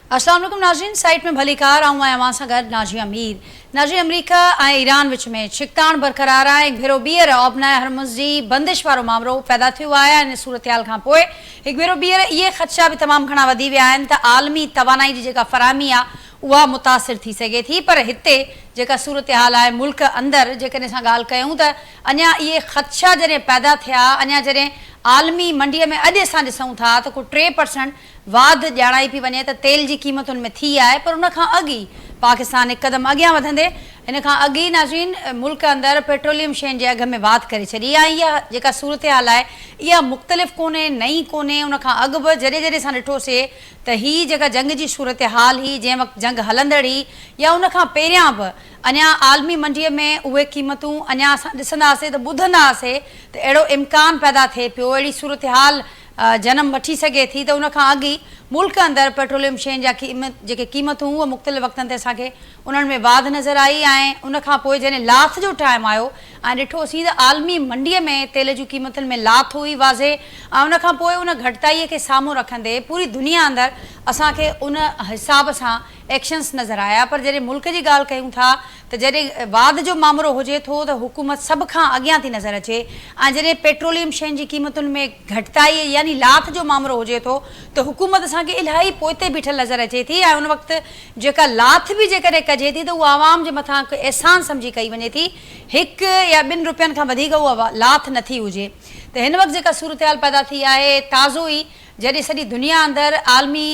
अस्सलाम वालेकुम नाज़रीन, साइट में भलीकार आऊं आहियां सां गॾु नाज़ी अमीर। नाज़ी अमरीका ऐं ईरान विच में छिकताण बरक़रार आहे। हिकु भेरो ॿीहर ओबनाए हरमुज़ जी बंदिश वारो मामलो पैदा थियो आहे। इन सूरतहाल खां पोइ हिकु भेरो ॿीहर इहे ख़दशा बि तमामु घणा वधी विया आहिनि त आलमी तवानाई जी जेका फ़राहमी आहे उहा मुतासिर थी सघे थी। पर हिते जेका सूरतहाल आहे मुल्क अंदरि जेकॾहिं असां ॻाल्हि कयूं त अञा इहे ख़दशा जॾहिं पैदा थिया, अञा जॾहिं आलमी मंडीअ में अॼु असां ॾिसूं था त को 3% वाध ॼाणाई पई वञे त तेल जी क़ीमतुनि में थी आहे। पर उन खां अॻु ई पाकिस्तान हिकु क़दम अॻियां वधंदे इन खां अॻु ई नाज़रीन मुल्क अंदरि पेट्रोलियम शयुनि जे अघ में वाध करे छॾी आहे। इहा जेका सूरतहाल आहे इहा मुख़्तलिफ़ कोन्हे, नई कोन्हे। उन खां अॻु बि जॾहिं जॾहिं असां ॾिठोसीं त हीअ जेका जंग जी सूरतहाल हुई, जंहिं वक़्तु जंग हलंदड़ हुई या उन खां पहिरियां बि अञा आलमी मंडीअ में उहे क़ीमतूं अञा असां ॾिसंदा हुआसीं त ॿुधंदा हुआसीं त अहिड़ो इम्कान पैदा थिए पियो, अहिड़ी सूरतहाल जनम वठी सघे थी त उन खां अॻु ई मुल्क अंदरि पेट्रोलियम शयुनि जा जेके क़ीमतूं उहे मुख़्तलिफ़ वक़्तनि ते असांखे उन्हनि में वाध नज़र आई। ऐं उन खां पोइ जॾहिं लाथ जो टाइम आयो ऐं ॾिठोसीं त आलमी मंडीअ में तेल जूं क़ीमतुनि में लाथ हुई वाज़े। ऐं उन खां पोइ उन घटिताईअ खे साम्हूं रखंदे पूरी दुनिया अंदरि असांखे उन हिसाब सां एक्शन्स नज़र आया। पर जॾहिं मुल्क जी ॻाल्हि कयूं था त जॾहिं वाध जो मामिलो हुजे थो त हुकूमत सभ खां अॻियां थी नज़र अचे। ऐं जॾहिं पेट्रोलियम शयुनि जी क़ीमतुनि में घटिताई यानी लाथ जो मामिलो हुजे थो त हुकूमत असांखे इलाही पोइते बीठल नज़र अचे थी। ऐं उन वक़्तु जेका लाथ बि जेकॾहिं कजे थी त उहा आवाम जे मथां हिकु अहसान सम्झी कई वञे थी। 1 या 2 रुपयनि खां वधीक उहा लाथ नथी हुजे। त हिन वक़्तु जेका सूरतहाल पैदा थी आहे ताज़ो ई जॾहिं सॼी दुनिया अंदरि आलमी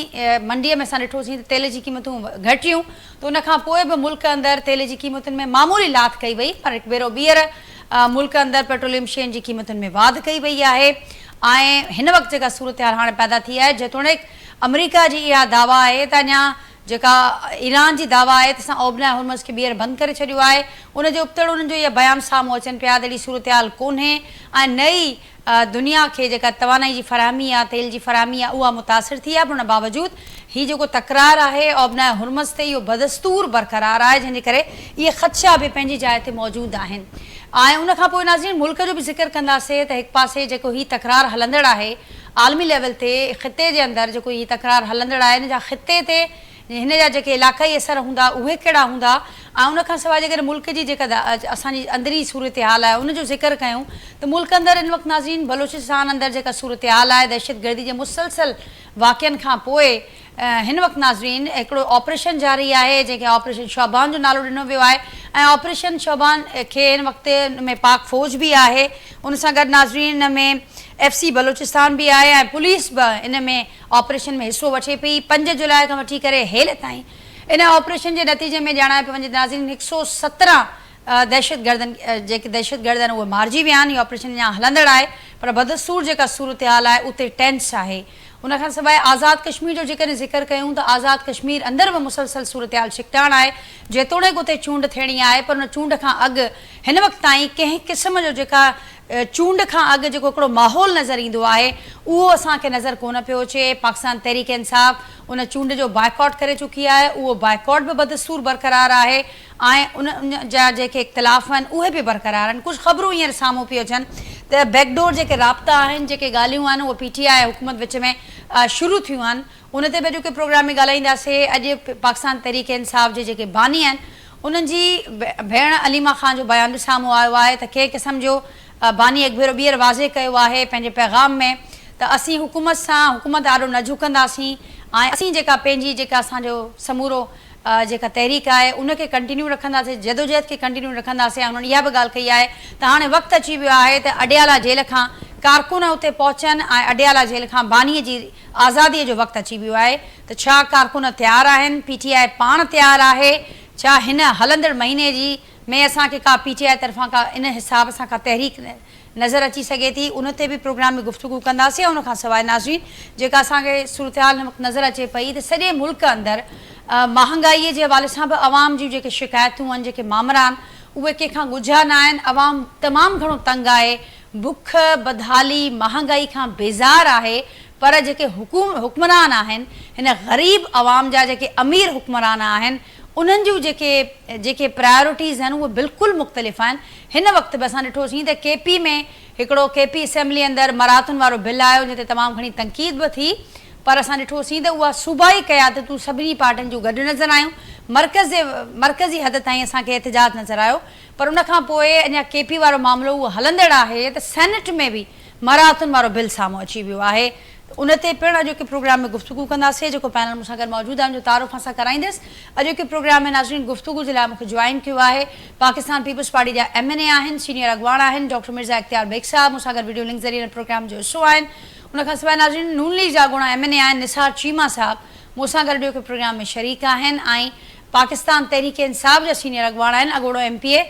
मंडीअ में असां ॾिठोसीं त तेल जी क़ीमतूं घटियूं त उन खां पोइ बि मुल्क अंदरि तेल जी क़ीमतुनि में मामूली लाथ कई वई। पर हिकु भेरो ॿीहर मुल्क अंदरि पेट्रोलियम शयुनि जी क़ीमतुनि में वाध कई वई आहे। ऐं हिन वक़्तु जेका सूरतहाल हाणे पैदा थी आहे जेतोणीकि अमरीका जी इहा दावा आहे त अञा जेका ईरान जी दावा आहे त असां ओबनाए हरमुज़ खे ॿीहर बंदि करे छॾियो आहे, उनजे उबतड़ उन्हनि जो इहा बयानु साम्हूं अचनि पिया त अहिड़ी सूरतहाल कोन्हे। ऐं नई दुनिया खे जेका तवानाई जी फ़राहमी आहे, तेल जी फ़राहमी आहे, उहा मुतासिर थी आहे। पर उन बावजूदि हीउ जेको तकरार आहे ओबनाए हरमुज़ ते इहो बदस्तूर बरक़रार आहे, जंहिंजे करे इहे ख़दशा बि पंहिंजी जाइ ते मौजूदु आहिनि। ऐं उन खां पोइ नाज़रीन मुल्क जो बि ज़िक्र कंदासीं त हिकु पासे जेको हीउ तकरार हलंदड़ आहे आलमी लेवल ते ख़िते जे अंदरि जेको हीउ तकरार हलंदड़ आहे हिन जा ख़िते ते हिन जा जेके इलाक़ाई असर हूंदा उहे कहिड़ा हूंदा। ऐं उन खां सवाइ जेकर मुल्क जी जेका असांजी अंदरी सूरतहाल आहे उनजो ज़िक्र कयूं त मुल्क अंदरि हिन वक़्तु नाज़रीन बलोचिस्तान अंदरि जेका सूरतहाल आहे दहशतगर्दी जे मुसलसल वाक़िअनि खां पोइ हिन वक़्तु नाज़रीन हिकिड़ो ऑपरेशन जारी आहे जंहिंखे ऑपरेशन शौबान जो नालो ॾिनो वियो आहे। ऐं ऑपरेशन शौबान खे हिन वक़्तु में पाक फ़ौज बि आहे, उन सां गॾु नाज़रीन हिन में FC बलोचिस्तान बि आहे ऐं पुलिस बि इन में ऑपरेशन में हिसो वठे पई। 5 जुलाई खां वठी करे हेल ताईं इन ऑपरेशन जे नतीजे में ॼाणाए पियो वञे नाज़रीन 117 जेके दहशतगर्द आहिनि उहे मारिजी विया आहिनि। इहो ऑपरेशन अञा हलंदड़ आहे पर बदस्तूर जेका सूरतहाल आहे उते टेंस आहे। उन खां सवाइ आज़ाद कश्मीर जो जेकॾहिं ज़िक्र कयूं त आज़ाद कश्मीर अंदरि बि मुसलसल सूरतहाल छिकटाण आहे जेतोणीकि उते चूंड थियणी आहे। पर उन चूंड खां अॻु हिन वक़्तु ताईं कंहिं क़िस्म जो जेका चूंड खां अॻु जेको हिकिड़ो माहौल नज़र ईंदो आहे उहो असांखे नज़र कोन पियो अचे। पाकिस्तान तहरीक इंसाफ़ उन चूंड जो बाइकॉट करे चुकी आहे, उहो बाइकॉट बि बदस्तूर बरक़रार आहे। ऐं उन जा जेके इख़्तिलाफ़ आहिनि उहे बि बरक़रार आहिनि। कुझु ख़बरूं हींअर साम्हूं पियूं अचनि त बैकडोर जेके राब्ता आहिनि, जेके ॻाल्हियूं आहिनि उहे PTI हुकूमत विच में शुरू थियूं आहिनि। उन ते बि अॼु के प्रोग्राम में ॻाल्हाईंदासीं। अॼु पाकिस्तान तहरीक इंसाफ़ जे जेके बानी आहिनि उन्हनि जी भेण अलीमा ख़ान जो बयानु बि साम्हूं आयो आहे त कंहिं क़िस्म जो बानी हिकु भेरो ॿीहर वाज़े कयो आहे पंहिंजे पैगाम में त असीं हुकूमत ॾाढो न झुकंदासीं ऐं असीं जेका पंहिंजी जेका असांजो समूरो जेका तहरीक आहे उनखे कंटिन्यू रखंदासीं, जदोजहद खे कंटिन्यू रखंदासीं। ऐं उन्हनि इहा बि ॻाल्हि कई आहे त हाणे वक़्तु अची वियो आहे त अडियाला जेल खां कारकुन उते पहुचनि ऐं अडियाला जेल खां बानीअ जी आज़ादीअ जो वक़्तु अची वियो आहे। त छा कारकुन तयारु आहिनि? PTI पाण तयारु आहे? छा हिन हलंदड़ महीने जी में असांखे का PTI तरफ़ां का इन हिसाब सां का तहरीक नज़र अची सघे थी? उन ते बि प्रोग्राम में गुफ़्तगू कंदासीं। उन खां सवाइ नाज़रीन जेका असांखे सूरतहाल हिन वक़्तु नज़र अचे पई त सॼे मुल्क अंदरि महांगाईअ जे हवाले सां बि अवाम जूं जेके शिकायतूं आहिनि, जेके मामला आहिनि उहे कंहिंखां ॻुझा न आहिनि। अवाम तमामु घणो तंग आहे, बुख बदहाली महांगाई खां बेज़ार आहे। पर जेके हुक्मरान आहिनि हिन ग़रीब अवाम जा जेके अमीर हुक्मरान आहिनि उन्हनि जूं जेके प्रायोरिटीज़ आहिनि उहे बिल्कुलु मुख़्तलिफ़ आहिनि। हिन वक़्तु बि असां ॾिठोसीं त KP में हिकिड़ो KP असेंबली अंदरि मरातुनि वारो बिल आयो जंहिं ते तमामु घणी तनक़ीद बि थी। पर असां ॾिठोसीं त उहा सूबाई क़यादतूं सभिनी पार्टियुनि जूं गॾु नज़र आयूं। मर्कज़ी हद ताईं असांखे एहतिजाज नज़र आयो, पर उन खां पोइ अञा केपी वारो मामिलो उहो हलंदड़ आहे त सेनेट में बि मराहतुनि वारो बिल साम्हूं अची वियो आहे। उन ते पिणु अॼोके प्रोग्राम में गुफ़्तगू कंदासीं। जेको पैनल मूंसां गॾु मौजूदु आहे उनजो तारुफ़ असां कराईंदसि। अॼोके प्रोग्राम में नाज़रीन गुफ़्तगू जे लाइ मूंखे जॉइन कयो आहे पाकिस्तान पीपल्स पार्टी जा MNA आहिनि, सीनियर अॻवान आहिनि डॉक्टर मिर्ज़ा इख़्तियार बेग साहब, मूंसां गॾु वीडियो लिंक ज़रिए प्रोग्राम जो हिसो आहिनि। उनखां सवाइ नाज़रीन नून लीग जा गुण MNA आहिनि निसार चीमा साहब, मूंसां गॾु अॼोके प्रोग्राम में शरीक आहिनि, ऐं पाकिस्तान तहरीक इंसाफ़ जा सीनियर अॻवान आहिनि अॻोड़ो MPA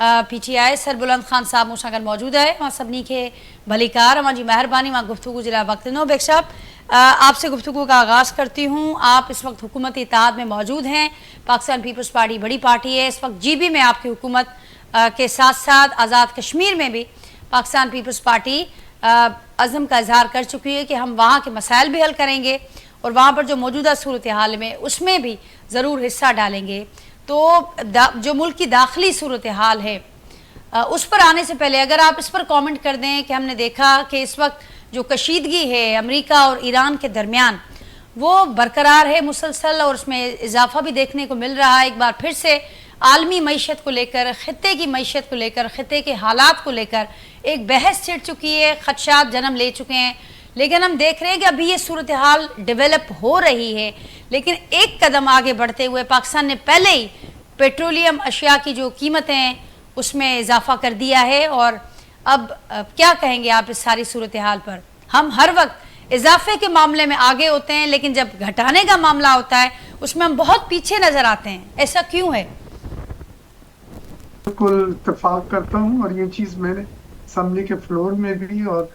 PTI सरबुलंद ख़ान साहब मूंसां गॾु मौजूदु आहे। मां सभिनी खे भलीकार, मां जी मेहरबानी, मां गुफ्तगू जे लाइ वक्त ॾिनो। बेग साहब, आपसे गुफ्तगू का आगाज़ करती हूँ। आप इस वक्त हुकूमती इत्तेहाद में मौजूद हैं, पाकिस्तान पीपल्स पार्टी बड़ी पार्टी है, इस वक्त GB में आपकी हुकूमत के साथ साथ आज़ाद कश्मीर में भी पाकिस्तान पीपल्स पार्टी अज़म का इजहार कर चुकी है कि हम वहाँ के मसाइल भी हल करेंगे और वहाँ पर जो मौजूदा सूरत हाल में उसमें भी ज़रूर हिस्सा डालेंगे। तो जो मुल्क की दाखिली सूरत हाल है उस पर आने से पहले अगर आप इस पर कमेंट कर दें कि हमने देखा कि इस वक्त जो कशीदगी है अमेरिका और ईरान के दरमियान वो बरकरार है मुसलसल, और उसमें इजाफा भी देखने को मिल रहा है। एक बार फिर से आलमी मईशत को लेकर, ख़ित्ते की मईशत को लेकर, ख़ित्ते के हालात को लेकर एक बहस छिड़ चुकी है, ख़दशात जन्म ले चुके हैं। लेकिन हम देख रहे हैं कि अभी ये सूरत हाल डेवलप हो रही है, लेकिन एक कदम आगे बढ़ते हुए पाकिस्तान ने पहले ही पेट्रोलियम अशिया की जो कीमतें उसमें इजाफा कर दिया है। और अब क्या कहेंगे आप इस सारी सूरत हाल पर? हम हर वक्त इजाफे के मामले में आगे होते हैं, लेकिन जब घटाने का मामला होता है उसमें हम बहुत पीछे नजर आते हैं, ऐसा क्यों है? बिल्कुल इत्तेफाक करता हूँ, और ये चीज़ मैंने असेंबली के फ्लोर में भी और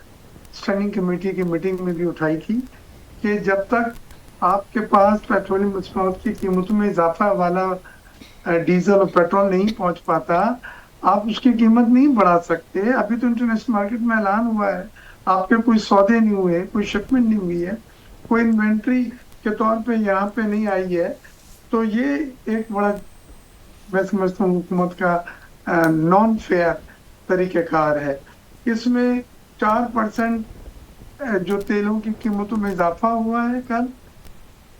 स्टैंडिंग कमेटी की मीटिंग में भी उठाई थी कि जब तक आपके पास पेट्रोलियम मसनूआत की कीमतों में इजाफा वाला डीजल और पेट्रोल नहीं पहुंच पाता, आप उसकी कीमत नहीं बढ़ा सकते। अभी तो इंटरनेशनल मार्केट में ऐलान हुआ है, आपके कोई सौदे नहीं हुए, कोई शिपमेंट नहीं हुई है, कोई इन्वेंट्री के तौर पे यहाँ पे नहीं आई है। तो ये एक बड़ा, मैं समझता हूँ, हुकूमत का नॉन फेयर तरीक़ेकार है। इसमें 4% जो तेलों की कीमतों में इजाफा हुआ है कल,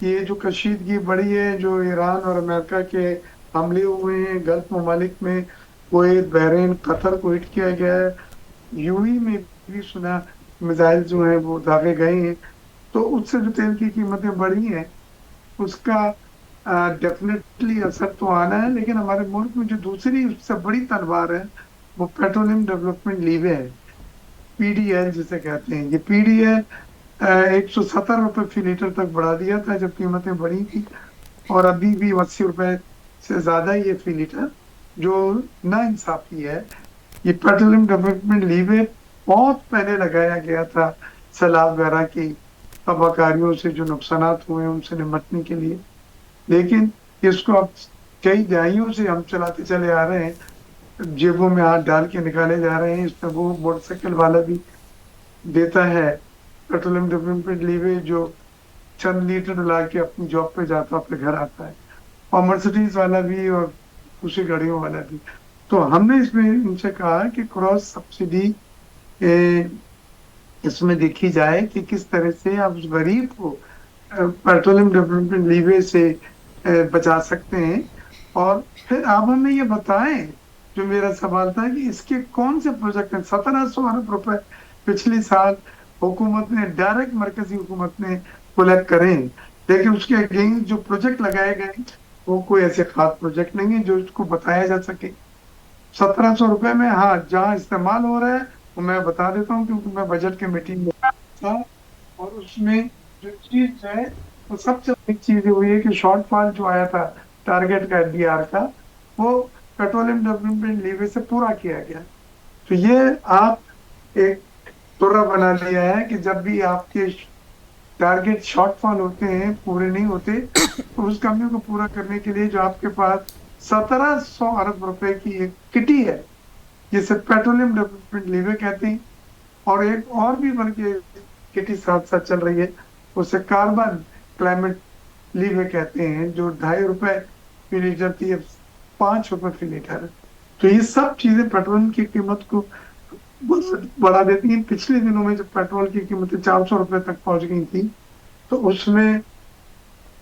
ये जो कशीदगी बढ़ी है, जो ईरान और अमेरिका के हमले हुए हैं गल्फ ममालिक में, कुवैत, बहरीन, कतर को हिट किया गया है, UAE में भी सुना मिसाइल जो हैं वो दागे गए हैं, तो उससे जो तेल की कीमतें बढ़ी हैं उसका डेफिनेटली असर तो आना है। लेकिन हमारे मुल्क में जो दूसरी उससे बड़ी तलवार है वो पेट्रोलियम डेवलपमेंट लीवे है, PDL जिसे कहते हैं। ये PDL 170 रुपये फी लीटर तक बढ़ा दिया था जब कीमतें बढ़ी थी, और अभी भी 80 रुपये से ज़्यादा ही है फी लीटर, जो नाइंसाफ़ी है। ये पेट्रोलियम डेवलपमेंट लीवे बहुत पहले लगाया गया था सैलाब वगैरह की तबाहकारियों से जो नुकसान हुए उनसे निपटने के लिए, लेकिन इसको अब कई दहाइयों से हम चलाते चले आ रहे हैं, जेबों में हाथ डाल के निकाले जा रहे हैं। इसमें वो मोटरसाइकिल वाला भी देता है पेट्रोलियम डेवलपमेंट लीवे, जो चंद लीटर डला के अपनी जॉब पे जाता है, अपने घर आता है, और मर्सिडीज वाला भी और दूसरी गाड़ियों वाला भी। तो हमने इसमें इनसे कहा कि क्रॉस सब्सिडी इसमें देखी जाए कि किस तरह से आप उस गरीब को पेट्रोलियम डेवलपमेंट लीवे से बचा सकते हैं। और फिर आप हमें ये बताएं, जो मेरा सवाल था, कि इसके कौन से प्रोजेक्ट हैं। 1700 अरब रुपए पिछले साल हुकूमत ने, डायरेक्ट मरकजी हुकूमत ने कलेक्ट करें, लेकिन उसके अगेंस्ट जो प्रोजेक्ट लगाए गए वो कोई ऐसे खास प्रोजेक्ट नहीं है जो इसको बताया जा सके। 1700 रुपए में, हाँ, जहाँ इस्तेमाल हो रहा है वो मैं बता देता हूँ, क्योंकि मैं बजट की मीटिंग में था, और उसमें जो चीज है वो सबसे बड़ी चीज हुई है कि शॉर्टफॉल जो आया था टारगेट का FDR का, वो पेट्रोलियम डेवलपमेंट लीवे से पूरा किया गया। तो ये आप एक तुर्रा बना लिया है कि जब भी आपके टारगेट शॉर्टफॉल होते हैं, पूरे नहीं होते, तो उस कमियों को पूरा करने के लिए जो आपके पास 1700 अरब रुपए की एक किटी है, जिसे पेट्रोलियम डेवलपमेंट लीवे कहते हैं, और एक और भी बल्कि किटी साथ साथ चल रही है, उसे कार्बन क्लाइमेट लीवे कहते हैं, जो 2.5 रुपए फी लीटर थी, अब 5 रुपए फी लीटर है। तो ये सब चीजें पेट्रोल की कीमत को बढ़ा देती हैं। पिछले दिनों में जब पेट्रोल की कीमतें 400 रुपए तक पहुंच गई थी, तो उसमें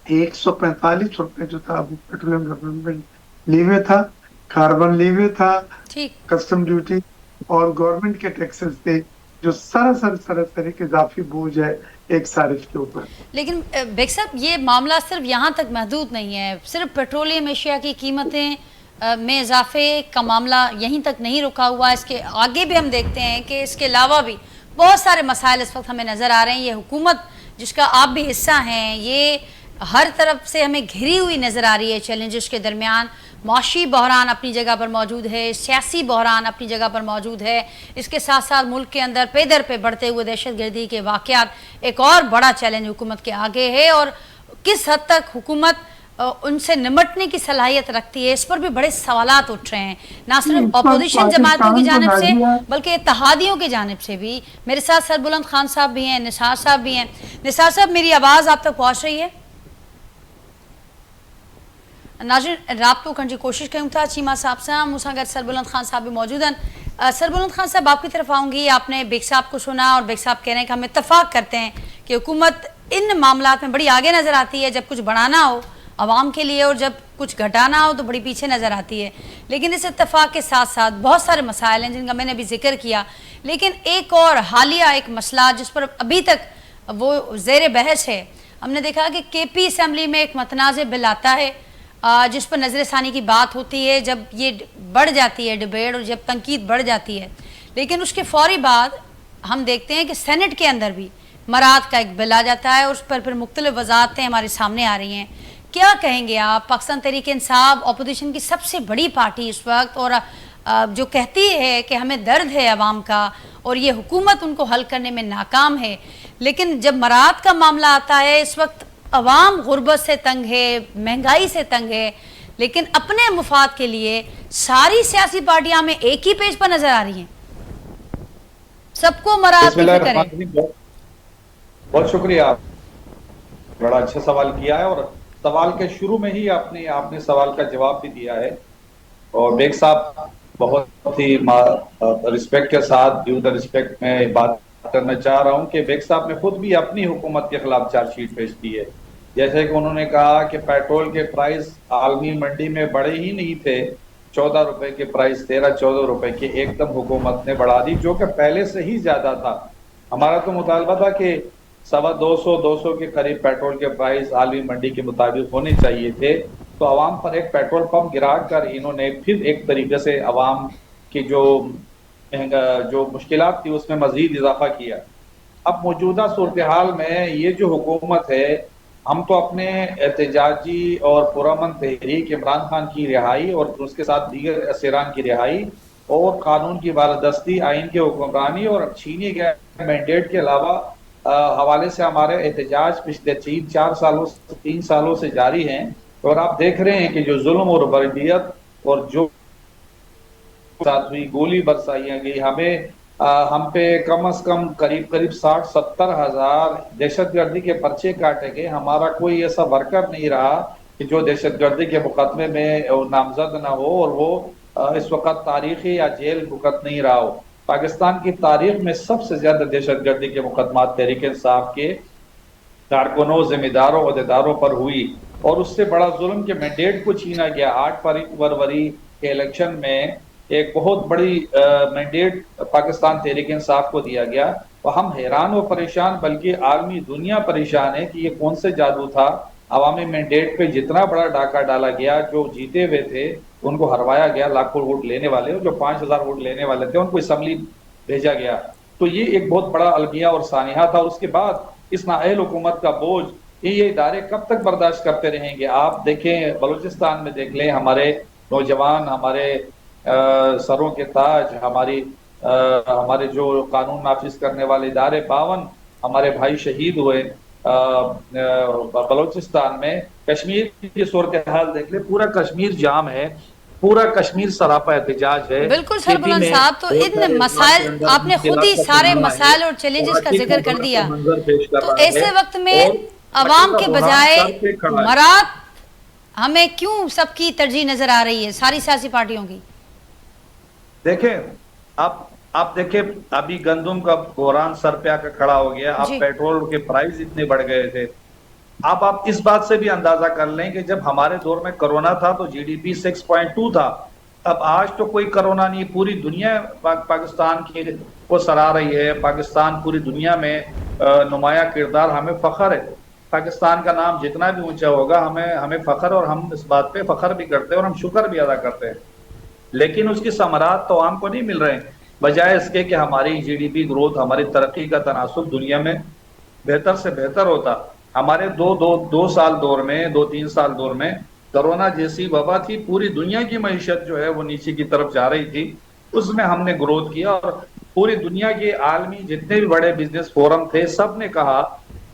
145 रुपए जो था वो पेट्रोलियम गवर्नमेंट लीवे था, कार्बन लीवे था, ठीक। कस्टम ड्यूटी और गवर्नमेंट के टैक्सेस थे, जो सरासर एक इजाफी बोझ है एक सारिफ के ऊपर। लेकिन बेग साहब, ये मामला सिर्फ यहाँ तक महदूद नहीं है, सिर्फ पेट्रोलियम एशिया की कीमतें में इजाफे का मामला यहीं तक नहीं रुका हुआ, इसके आगे भी हम देखते हैं कि इसके अलावा भी बहुत सारे मसाइल इस वक्त हमें नज़र आ रहे हैं। ये हुकूमत जिसका आप भी हिस्सा हैं, ये हर तरफ से हमें घिरी हुई नज़र आ रही है चैलेंजेस के दरमियान। माशी बहरान अपनी जगह पर मौजूद है, सियासी बहरान अपनी जगह पर मौजूद है, इसके साथ साथ मुल्क के अंदर पे दर पे बढ़ते हुए दहशतगर्दी के वाक़यात एक और बड़ा चैलेंज हुकूमत के आगे है। और किस हद तक हुकूमत उनसे निमटने की सलाहियत रखती है, इस पर भी बड़े सवालात उठ रहे हैं, ना सिर्फ अपोजिशन जमातों की जानिब से बल्कि इत्तेहादियों की जानिब से भी। मेरे साथ सरबुलंद खान साहब भी हैं, निसार साहब भी हैं। निसार साहब, मेरी आवाज़ आप तक पहुँच रही है? नाज़रीन, राब्तो करने की कोशिश करूँ था चीमा साहब से, मूसा अगर सरबुलंद खान साहब भी मौजूद हैं। सरबुलंद खान साहब, आपकी तरफ आऊँगी। आपने बेग साहब को सुना और बेग साहब कह रहे हैं कि हम इत्तफाक करते हैं कि हुकूमत इन मामलात में बड़ी आगे नज़र आती है, जब कुछ बढ़ाना हो आवाम के लिए और जब कुछ घटाना हो तो बड़ी पीछे नज़र आती है। लेकिन इस इत्तफाक के साथ साथ बहुत सारे मसाइल हैं जिनका मैंने अभी जिक्र किया, लेकिन एक और हालिया एक मसला जिस पर अभी तक वो ज़ेर बहस है। हमने देखा कि केपी असम्बली में एक मतनाज़ बिल आता है जिस पर नज़र षानी की बात होती है, जब ये बढ़ जाती है डिबेट और जब तनकीद बढ़ जाती है, लेकिन उसके फौरी बाद हम देखते हैं कि सेनेट के अंदर भी मराद का एक बिल आ जाता है, उस पर फिर मुख्तलिफ वजारतें हमारे सामने आ रही हैं। क्या कहेंगे आप? पाकिस्तान तहरीक इंसाफ अपोजिशन की सबसे बड़ी पार्टी इस वक्त, और जो कहती है कि हमें दर्द है अवाम का और ये हुकूमत उनको हल करने में नाकाम है, लेकिन जब मराद का मामला आता है इस वक्त अवाम गुर्बत से तंग है, महंगाई से तंग है, लेकिन अपने मुफाद के लिए सारी सियासी पार्टियां में एक ही पेज पर नजर आ रही हैं, सबको मराद की फिक्र है। बहुत शुक्रिया, बड़ा अच्छा सवाल किया है और सवाल के शुरू में ही आपने सवाल का जवाब भी दिया है। और बेग साहब, बहुत ही रिस्पेक्ट के साथ, ड्यू द रिस्पेक्ट में बात करना चाह रहा हूं कि बेग साहब ने खुद भी अपनी हुकूमत के खिलाफ चार्जशीट पेश की है। जैसे कि उन्होंने कहा कि पेट्रोल के प्राइस आलमी मंडी में बढ़े ही नहीं थे, 14 रुपए के प्राइस 13-14 रुपए के एकदम हुकूमत ने बढ़ा दी, जो कि पहले से ही ज्यादा था। हमारा तो मुतालबा था कि 250 के करीब पेट्रोल के प्राइस आलमी मंडी के मुताबिक होने चाहिए थे। तो अवाम पर एक पेट्रोल पंप गिरा कर इन्होंने फिर एक तरीके से अवाम की जो मुश्किलात थी उसमें मजीद इजाफा किया। अब मौजूदा सूरत हाल में ये जो हुकूमत है, हम तो अपने एहतजाजी और पुरअमन तहरीक इमरान खान की रिहाई और उसके साथ दीगर असीरान की रिहाई और कानून की बालादस्ती, आइन की हुक्मरानी और छीने गए मैंडेट के अलावा हवाले से हमारे एहतजाज पिछले 3 सालों से जारी हैं। और आप देख रहे हैं कि जो जुल्म और बर्बरियत और जो साथ हुई गोली बरसाई गई, हम पे कम से कम करीब 60-70 हजार दहशतगर्दी के पर्चे काटे गए। हमारा कोई ऐसा वर्कर नहीं रहा कि जो दहशतगर्दी के मुकदमे में नामजद ना हो और वो इस वक्त तारीखी या जेल भुगत नहीं रहा हो। पाकिस्तान की तारीख में सबसे ज्यादा दहशतगर्दी के मुकदमा तहरीक इंसाफ के कारकुनों, जिम्मेदारों, अहदेदारों पर हुई और उससे बड़ा जुल्म के मैंडेट को छीना गया। 8 फरवरी के इलेक्शन में एक बहुत बड़ी मैंडेट पाकिस्तान तहरीक इंसाफ को दिया गया और हम हैरान और परेशान, बल्कि आलमी दुनिया परेशान है कि ये कौन से जादू था। अवामी मैंडेट पे जितना बड़ा डाका डाला गया, जो जीते हुए थे उनको हरवाया गया, लाखों वोट लेने वाले और जो 5000 वोट लेने वाले थे उनको असम्बली भेजा गया। तो ये एक बहुत बड़ा अलमिया और सानिहा था। उसके बाद इस नाअहल हुकूमत का बोझ ये इदारे कब तक बर्दाश्त करते रहेंगे? आप देखें, बलूचिस्तान में देख लें, हमारे नौजवान, हमारे सरों के ताज, हमारे जो कानून नाफिज करने वाले इदारे, 52 हमारे भाई शहीद हुए बलूचिस्तान में। कश्मीर की सूरत हाल देख ले, पूरा कश्मीर जाम है, पूरा कश्मीर सरापा एहतजाज है। बिल्कुल सरबुलंद साहब, तो इन मसाइल आपने खुद ही सारे मसाइल और चैलेंजेस का जिक्र कर दिया, तो ऐसे वक्त में अवाम के बजाय मराद हमें क्यों सबकी तरजीह नजर आ रही है, सारी सियासी पार्टियों की? देखें, आप देखें अभी गंदम का बोरान सर पे आकर खड़ा हो गया, अब जी। पेट्रोल के प्राइस इतने बढ़ गए थे। अब आप इस बात से भी अंदाजा कर लें कि जब हमारे दौर में कोरोना था तो जीडीपी 6.2 था। अब आज तो कोई कोरोना नहीं, पूरी दुनिया पाकिस्तान की को सराह रही है। पाकिस्तान पूरी दुनिया में नुमाया किरदार, हमें फख्र है। पाकिस्तान का नाम जितना भी ऊंचा होगा हमें फख्र, और हम इस बात पे फख्र भी करते हैं और हम शुक्र भी अदा करते हैं। लेकिन उसकी समरात तो आम को नहीं मिल रहे हैं, बजाय इसके कि हमारी जीडीपी ग्रोथ, हमारी तरक्की का तनासुब दुनिया में बेहतर से बेहतर होता। हमारे दो साल दौर में, 2-3 साल दौर में कोरोना जैसी वबा थी, पूरी दुनिया की मईशत जो है वो नीचे की तरफ जा रही थी, उसमें हमने ग्रोथ किया। और पूरी दुनिया के आलमी जितने भी बड़े बिजनेस फोरम थे, सब ने कहा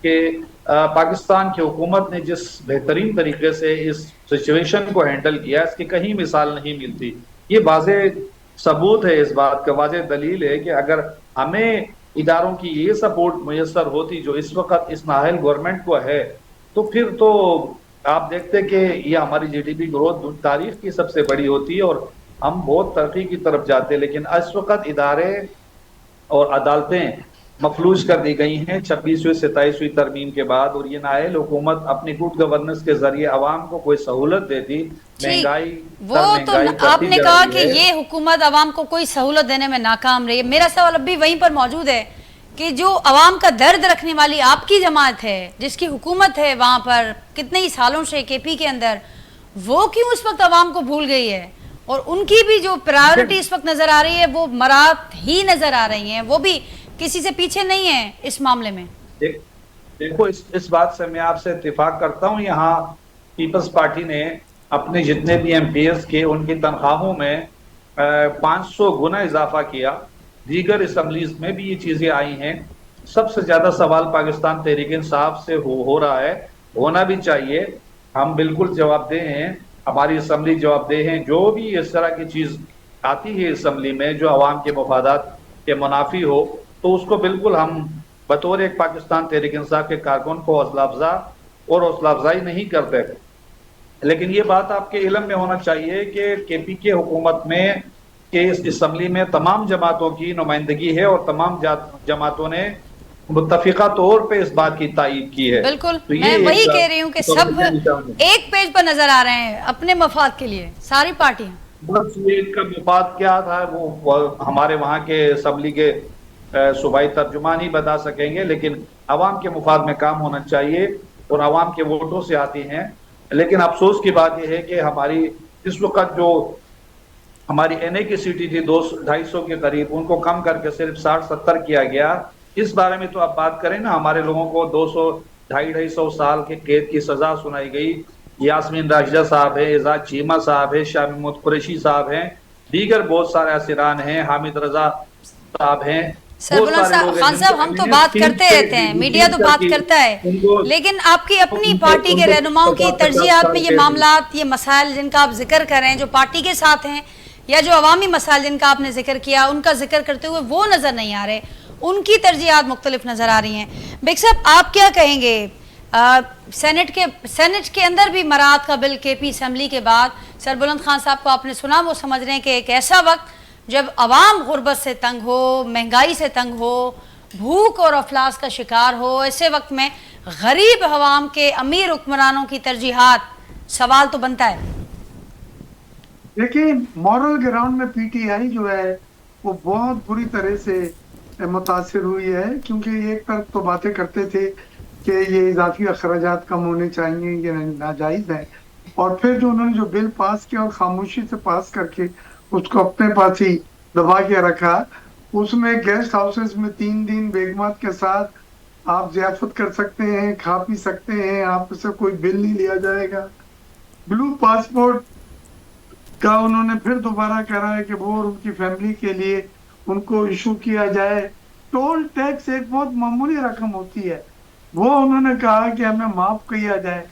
कि पाकिस्तान की हुकूमत ने जिस बेहतरीन तरीके से इस सिचुएशन को हैंडल किया, इसकी कहीं मिसाल नहीं मिलती। ये वाज़े सबूत है इस बात का, वाज़े दलील है कि अगर हमें इदारों की ये सपोर्ट मुयसर होती जो इस वक्त इस नाहल गवर्नमेंट को है, तो फिर तो आप देखते कि ये हमारी जीडीपी ग्रोथ तारीख की सबसे बड़ी होती है और हम बहुत तरक्की की तरफ जाते। लेकिन इस वक्त इदारे और अदालतें मफलूज कर दी गई हैं 26वीं 27वीं तरमीम के बाद, और ये नाअहल हुकूमत अपनी गुड गवर्नेंस के जरिए आवाम को कोई सहूलत देती, महंगाई वो तो आपने कहा कि ये हुकूमत आवाम को कोई सहूलत देने में नाकाम रही है। मेरा सवाल अब भी वहीं पर मौजूद है कि जो आवाम का दर्द रखने वाली आपकी जमात है, जिसकी हुकूमत है वहां पर कितने ही सालों से केपी के अंदर, वो क्यों इस वक्त आवाम को भूल गई है? और उनकी भी जो प्रायोरिटी इस वक्त नजर आ रही है वो मरात ही नजर आ रही हैं, वो भी किसी से पीछे नहीं है इस मामले में। देखो इस बात से मैं आपसे इत्तेफाक करता हूँ। यहाँ पीपल्स पार्टी ने अपने जितने भी एमपीएस के उनकी तनख्वाहों में 500 गुना इजाफा किया। दीगर असम्बलीज में भी ये चीजें आई हैं। सबसे ज्यादा सवाल पाकिस्तान तहरीक इंसाफ से हो रहा है, होना भी चाहिए। हम बिल्कुल जवाबदेह हैं, हमारी असम्बली जवाबदेह है। जो भी इस तरह की चीज आती है असम्बली में जो अवाम के मफादात के मुनाफी हो, तो उसको बिल्कुल हम बतौर एक पाकिस्तान तहरीक इंसाफ के कारकुन को हौसला अफजा और हौसला अफजाई नहीं करते। लेकिन ये बात आपके इल्म में होना चाहिए कि केपी के हुकूमत में कि इस असम्बली में तमाम जमातों की नुमाइंदगी है और तमाम जमातों ने मुत्तफिका तौर पे इस बात की तायीद की है। बिल्कुल, तो मैं वही कह रही हूँ कि सब एक पेज पर नजर आ रहे हैं अपने मफाद के लिए, सारी पार्टियां। बस ये इनका मफाद क्या था वो हमारे वहाँ के असम्बली के सूबाई तर्जुमान ही बता सकेंगे, लेकिन अवाम के मुफाद में काम होना चाहिए और अवाम के वोटों से आती हैं। लेकिन अफसोस की बात यह है कि हमारी इस वक्त जो हमारी एनए की सीटी थी 200-250 के करीब, उनको कम करके सिर्फ 60-70 किया गया। इस बारे में तो आप बात करें ना, हमारे लोगों को 200-250 साल के कैद की सजा सुनाई गई। यास्मीन राशिदा साहब है, एजाज चीमा साहब है, शाह महमूद कुरैशी साहब हैं, दीगर बहुत सारे असीरान हैं, हामिद रजा साहब हैं। खान साहब, हम तो बात करते रहते हैं, मीडिया तो बात करता है, लेकिन आपकी अपनी पार्टी के रहनुमाओं की तरजीहात में ये मामलात, ये मसाइल जिनका आप जिक्र कर रहे हैं, जो पार्टी के साथ हैं, या जो अवामी मसाइल जिनका आपने जिक्र किया, उनका जिक्र करते हुए वो नजर नहीं आ रहे, उनकी तरजीहात मुख्तलिफ नजर आ रही हैं। बेग साहब, आप क्या कहेंगे? सेनेट के अंदर भी मरात का बिल केपी असम्बली के बाद, सरबुलंद खान साहब को आपने सुना, वो समझ रहे हैं कि एक ऐसा वक्त जब अवाम गुर्बत से तंग हो, महंगाई से तंग हो, भूख और अफलास का शिकार हो, ऐसे वक्त में गरीब अवाम के अमीर हुक्मरानों की तरजीहात, सवाल तो बनता है। देखिए, मॉरल ग्राउंड में पीटीआई जो है वो बहुत बुरी तरह से मुतासिर हुई है, क्योंकि एक तरफ तो बातें करते थे कि ये इजाफी अखराजात कम होने चाहिए, ये नाजायज है, और फिर जो उन्होंने जो बिल पास किया और खामोशी से पास करके उसको अपने पास ही दबा के रखा, उसमें गेस्ट हाउसेस में 3 दिन बेगमात के साथ आप जियाफत कर सकते हैं, खा पी सकते हैं, आपसे कोई बिल नहीं लिया जाएगा। ब्लू पासपोर्ट का उन्होंने फिर दोबारा करा है कि वो और उनकी फैमिली के लिए उनको इशू किया जाए। टोल टैक्स एक बहुत मामूली रकम होती है, वो उन्होंने कहा कि हमें माफ किया जाए।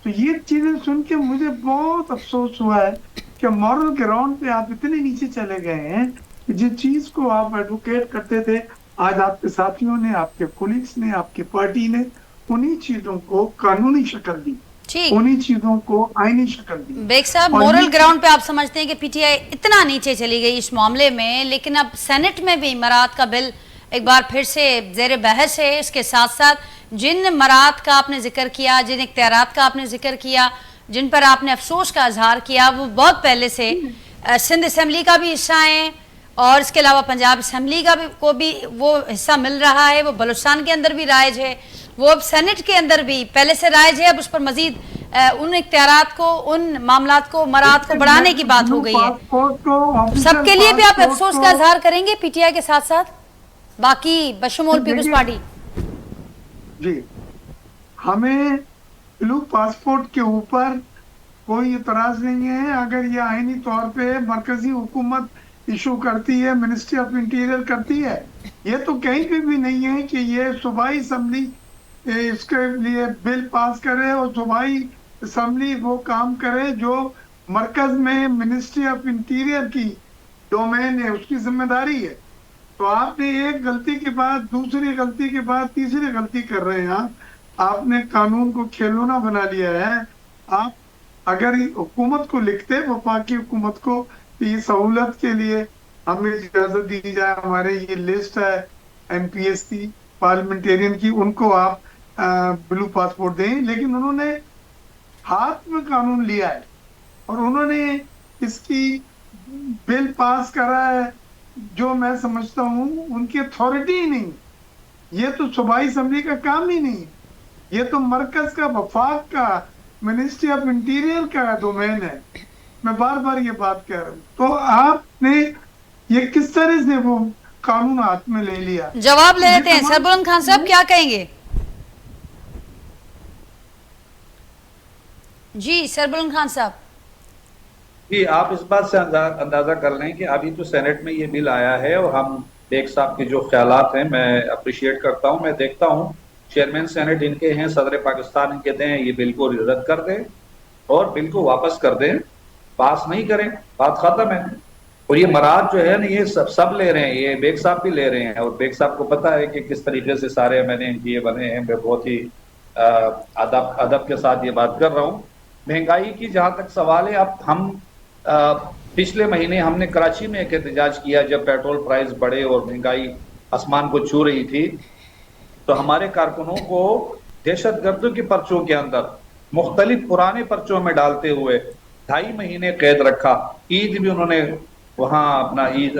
तो ये चीजें सुन के मुझे बहुत अफसोस हुआ है कि मॉरल ग्राउंड पे आप इतने नीचे चले गए हैं कि जिस चीज को आप एडवोकेट करते थे, आज आपके साथियों ने, आपके कोलीग्स ने, आपकी पार्टी ने उन्हीं चीजों को कानूनी शक्ल दी। ठीक। उन्हीं चीजों को आईनी शक्ल दी। बेग साहब, और मोरल ये- ग्राउंड पे आप समझते हैं कि पीटीआई इतना नीचे चली गई इस मामले में, लेकिन अब सेनेट में भी मरात का बिल एक बार फिर से जेर बहस है। इसके साथ साथ जिन मरात का आपने जिक्र किया, जिन इख्तियारात का आपने जिक्र किया, जिन पर आपने अफसोस का इजहार किया, वो बहुत पहले से सिंध असम्बली का भी हिस्सा हैं और इसके अलावा पंजाब असम्बली का भी को भी वो हिस्सा मिल रहा है, वो बलूचिस्तान के अंदर भी राइज है, वो अब सेनेट के अंदर भी पहले से राइज है। अब उस पर मजीद उन इख्तियारात को, उन मामलात को, मरात को बढ़ाने की बात हो गई है। सबके लिए भी आप अफसोस का इजहार करेंगे पीटीआई के साथ साथ बाकी बशमूल पीपल्स पार्टी? जी, हमें ब्लू पासपोर्ट के ऊपर कोई इतराज नहीं है। अगर ये आईनी तौर पे मरकजी हुकूमत इशू करती है, मिनिस्ट्री ऑफ इंटीरियर करती है, ये तो कहीं पे भी नहीं है कि ये सूबाई असम्बली इसके लिए बिल पास करे और सूबाई असम्बली वो काम करे जो मरकज में मिनिस्ट्री ऑफ इंटीरियर की डोमेन है, उसकी जिम्मेदारी है। तो आपने एक गलती के बाद दूसरी गलती के बाद तीसरी गलती कर रहे हैं। आपने कानून को खिलौना बना लिया है। आप अगर हुकूमत को लिखते, वफाकी हुकूमत को, ये सहूलत के लिए हमें इजाजत दी जाए, हमारे ये लिस्ट है एमपीएस की, पार्लियामेंटेरियन की, उनको आप ब्लू पासपोर्ट दें, लेकिन उन्होंने हाथ में कानून लिया है और उन्होंने इसकी बिल पास करा है जो मैं समझता हूँ उनकी अथॉरिटी ही नहीं। ये तो सूबाई असम्बली का काम ही नहीं, ये तो मरकज का, वफाक का, मिनिस्ट्री ऑफ इंटीरियर का डोमेन है। मैं बार बार ये बात कह रहा हूँ। तो आपने ये किस तरह से वो कानून हाथ में ले लिया? जवाब ले लेते हैं। सरबुलंद खान साहब क्या कहेंगे? जी सरबुलंद खान साहब। जी, आप इस बात से अंदाजा कर लें कि अभी तो सेनेट में ये बिल आया है और हम बेग साहब के जो ख्यालात हैं मैं अप्रिशिएट करता हूं। मैं देखता हूं चेयरमैन सेनेट इनके हैं, सदर पाकिस्तान इनके दें, ये बिल को रद्द कर दें और बिल को वापस कर दें, पास नहीं करें, बात खत्म है। और ये मराद जो है ना, ये सब ले रहे हैं, ये बेग साहब भी ले रहे हैं और बेग साहब को पता है कि किस तरीके से सारे मैंने ये बने हैं। मैं बहुत ही अदब के साथ ये बात कर रहा हूँ। महंगाई की जहां तक सवाल है, अब हम पिछले महीने हमने कराची में एक एहतजाज किया जब पेट्रोल प्राइस बढ़े और महंगाई आसमान को छू रही थी, तो हमारे कारकुनों को दहशतगर्दों के पर्चों के अंदर मुख्तलिफ पुराने पर्चों में डालते हुए 2.5 महीने कैद रखा। ईद भी उन्होंने वहां अपना ईद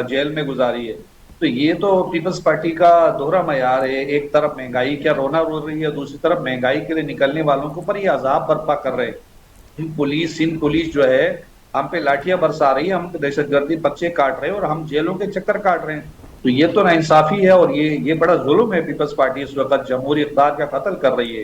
जेल में गुजारी है। तो ये तो पीपल्स पार्टी का दोहरा मयार है। एक तरफ महंगाई क्या रोना रो रही है, दूसरी तरफ महंगाई के लिए निकलने वालों के ऊपर ये अजाब बर्पा कर रहे हैं। सिंध पुलिस जो है हम पे लाठियां बरसा रही है, हम दहशतगर्दी पर्चे काट रहे हैं और हम जेलों के चक्कर काट रहे हैं। तो ये तो नाइंसाफी है और ये बड़ा जुल्म है। पीपल्स पार्टी इस वक्त जमहूरी इक़्तिदार का कत्ल कर रही है।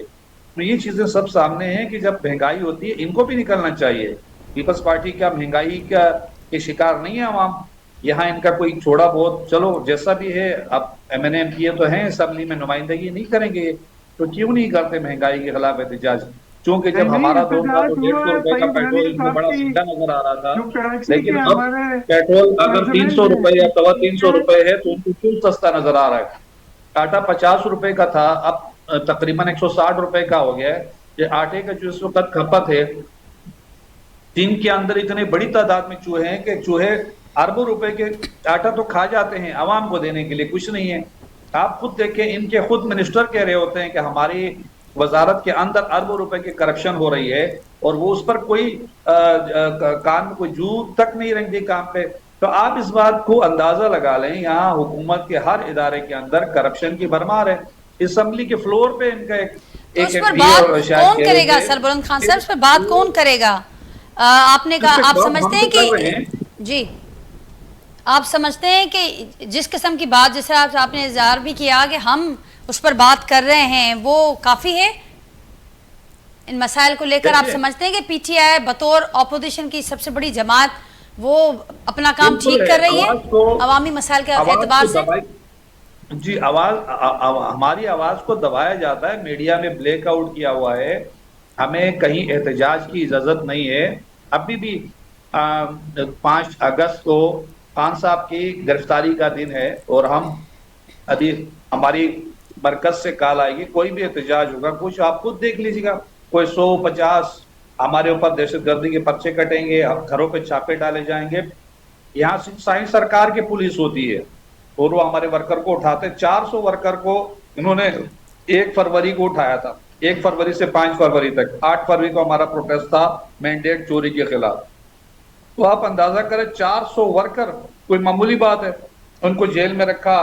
तो ये चीजें सब सामने हैं कि जब महंगाई होती है इनको भी निकलना चाहिए। पीपल्स पार्टी क्या महंगाई के शिकार नहीं है आवाम? यहाँ इनका कोई थोड़ा बहुत, चलो जैसा भी है, अब MNM किए तो हैं असेंबली में, नुमाइंदगी नहीं करेंगे तो क्यों नहीं करते महंगाई के खिलाफ एहतजाज? क्योंकि जब हमारा दौर था तो 150 रुपए का पेट्रोल इनको बड़ा महंगा नजर आ रहा था, लेकिन अब पेट्रोल अगर 300 रुपए या 350 रुपए है तो उनको क्यों सस्ता नजर आ रहा है? आटा 50 रुपए का था, अब तकरीबन 160 रुपए का हो गया है। ये आटे का जो इस वक्त खपत है, चीन के अंदर इतने बड़ी तादाद में चूहे हैं कि चूहे अरबों रुपए के आटा तो खा जाते हैं, आवाम को देने के लिए कुछ नहीं है। आप खुद देखें, इनके खुद मिनिस्टर कह रहे होते हैं कि हमारी वजारत के अंदर अरबों रुपए की करप्शन हो रही है और वो उस पर कोई कान में कोई जू तक नहीं रखती काम पे। तो आप इस बात को अंदाजा लगा लें, यहाँ हुकूमत के हर इदारे के अंदर करप्शन की भरमार है। असेंबली के फ्लोर पे इनका तो इस पर बात कौन करेगा? सरबुलंद खान साहब, इस पर बात कौन करेगा? आपने कहा, आप समझते हैं कि जी, आप समझते हैं कि जिस किस्म की बात, जिस तरह आपने इज़हार भी किया कि हम उस पर बात कर रहे हैं, वो काफी है इन मसाइल को लेकर? आप समझते हैं कि पीटीआई बतौर ऑपोजिशन की सबसे बड़ी जमात वो अपना काम ठीक कर रही है अवामी मसाइल के एतबार से? जी, हमारी आवाज को दबाया जाता है, मीडिया में ब्लैकआउट किया हुआ है, हमें कहीं एहतजाज की इजाजत नहीं है। अभी भी 5 अगस्त को खान साहब की गिरफ्तारी का दिन है और हम अभी हमारी मरकज से कॉल आएगी, कोई भी एहतजाज होगा, कुछ आप खुद देख लीजिएगा। कोई 100-50 हमारे ऊपर दहशतगर्दी के पर्चे कटेंगे, घरों पे छापे डाले जाएंगे। यहाँ सिंचाई सरकार की पुलिस होती है और वो हमारे वर्कर को उठाते। 400 वर्कर को इन्होंने 1 फरवरी को उठाया था, 1 फरवरी से 5 फरवरी तक। 8 फरवरी को हमारा प्रोटेस्ट था मैंडेट चोरी के खिलाफ। तो आप अंदाजा करें 400 वर्कर कोई मामूली बात है, उनको जेल में रखा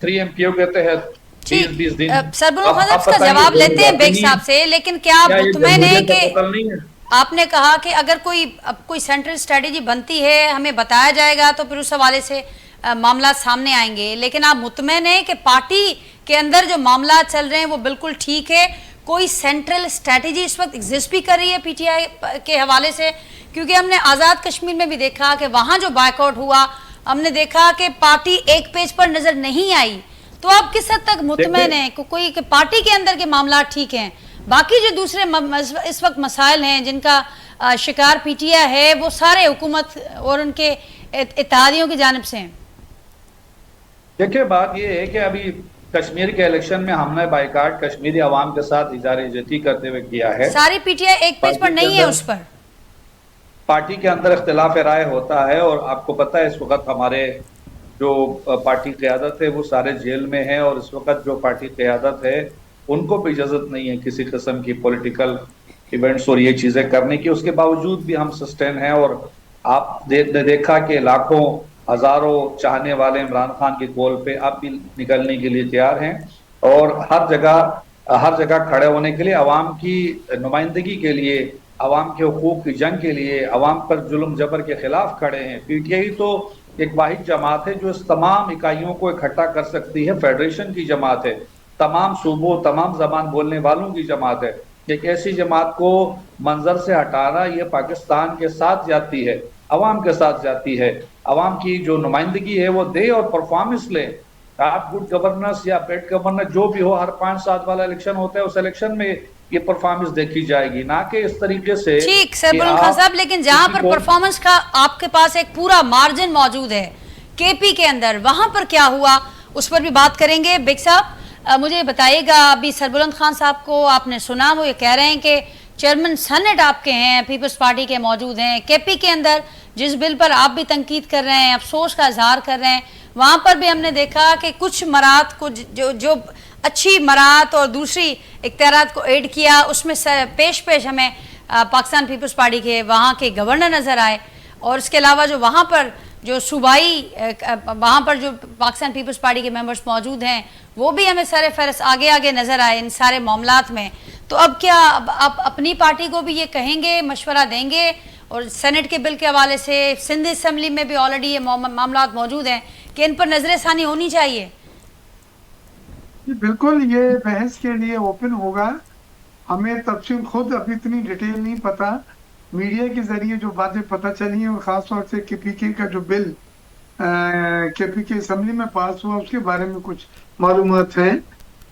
3MPO के तहत 20 दिन। सरबुल खान इसका जवाब लेते हैं बेग साहब से, लेकिन क्या आप मुतमईन हैं कि आपने कहा कि अगर कोई सेंट्रल स्ट्रेटेजी बनती है हमें बताया जाएगा तो फिर उस हवाले से मामला सामने आएंगे, लेकिन आप मुतमईन हैं कि पार्टी के अंदर जो मामला चल रहे हैं वो बिल्कुल ठीक है? कोई सेंट्रल स्ट्रेटेजी इस वक्त एग्जिस्ट भी कर रही है PTI के हवाले से? क्योंकि हमने आज़ाद कश्मीर में भी देखा कि वहाँ जो बायकआउट हुआ, हमने देखा कि पार्टी एक पेज पर नजर नहीं आई। तो आप किस हद तक मुतमईन हैं कि पार्टी के अंदर के मामला ठीक हैं, बाकी जो दूसरे इस वक्त मसाइल हैं जिनका शिकार PTI है वो सारे हुकूमत और उनके इत्तेहादियों की जानिब से हैं? देखिए, बात ये है कि अभी कश्मीर के इलेक्शन में हमने बाइकाट कश्मीरी अवाम के साथ इजारे-जती करते हुए किया है। सारी PTI एक पेज पर नहीं है, उस पर पार्टी के अंदर इख्तिलाफ राय होता है। और आपको पता है इस वक्त हमारे जो पार्टी क़यादत है वो सारे जेल में है, और इस वक्त जो पार्टी क़यादत है उनको भी इजाज़त नहीं है किसी किस्म की पॉलिटिकल इवेंट्स और ये चीज़ें करने की। उसके बावजूद भी हम सस्टेन हैं, और आप देखा कि लाखों हजारों चाहने वाले इमरान खान के कॉल पे अब भी निकलने के लिए तैयार हैं, और हर जगह खड़े होने के लिए, अवाम की नुमाइंदगी के लिए, अवाम के हुकूक की जंग के लिए, अवाम पर जुल्म जबर के खिलाफ खड़े हैं। PTI तो एक वाहिद जमात है जो इस तमाम इकाइयों को इकट्ठा कर सकती है, फेडरेशन की जमात है, तमाम सूबों तमाम जबान बोलने वालों की जमात है। एक ऐसी जमात को मंजर से हटाना ये पाकिस्तान के साथ जाती है, अवाम के साथ जाती है। अवाम की जो नुमाइंदगी है वो दे और परफॉर्मेंस ले। आप गुड गवर्नेंस या बैड गवर्नेंस जो भी हो, हर 5 साल वाला इलेक्शन होता है, उस इलेक्शन में ये परफॉर्मेंस देखी जाएगी, ना कि इस तरीके से। ठीक सरबुल खान साहब, लेकिन जहां पर परफॉर्मेंस का आपके पास एक पूरा मार्जिन मौजूद है KP के अंदर, वहां पर क्या हुआ उस पर भी बात करेंगे। बेग साहब मुझे बताइएगा, अभी सरबुल खान साहब को आपने सुना, वो ये कह रहे हैं कि चेयरमैन सेनेट आपके हैं, पीपल्स पार्टी के मौजूद हैं। KP के अंदर जिस बिल पर आप भी तनकीद कर रहे हैं, अफसोस का इजहार कर रहे हैं, वहां पर भी हमने देखा कि कुछ मरात को जो अच्छी मरात और दूसरी इख्तियारात को ऐड किया, उसमें पेश हमें पाकिस्तान पीपल्स पार्टी के वहाँ के गवर्नर नज़र आए, और इसके अलावा जो वहाँ पर जो सूबाई वहाँ पर जो पाकिस्तान पीपल्स पार्टी के मेंबर्स मौजूद हैं वो भी हमें सारे फहरिस्त आगे आगे नज़र आए इन सारे मामलात में। तो अब क्या आप अपनी पार्टी को भी ये कहेंगे, मशवरा देंगे, और सेनेट के बिल के हवाले से सिंध असम्बली में भी ऑलरेडी ये मामलात मौजूद हैं कि इन पर नजरसानी होनी चाहिए? बिल्कुल, ये बहस के लिए ओपन होगा। हमें तफसील खुद अभी इतनी डिटेल नहीं पता, मीडिया के जरिए जो बातें पता चली हैं, और ख़ास तौर से KPK का जो बिल KPK असम्बली में पास हुआ उसके बारे में कुछ मालूमात हैं।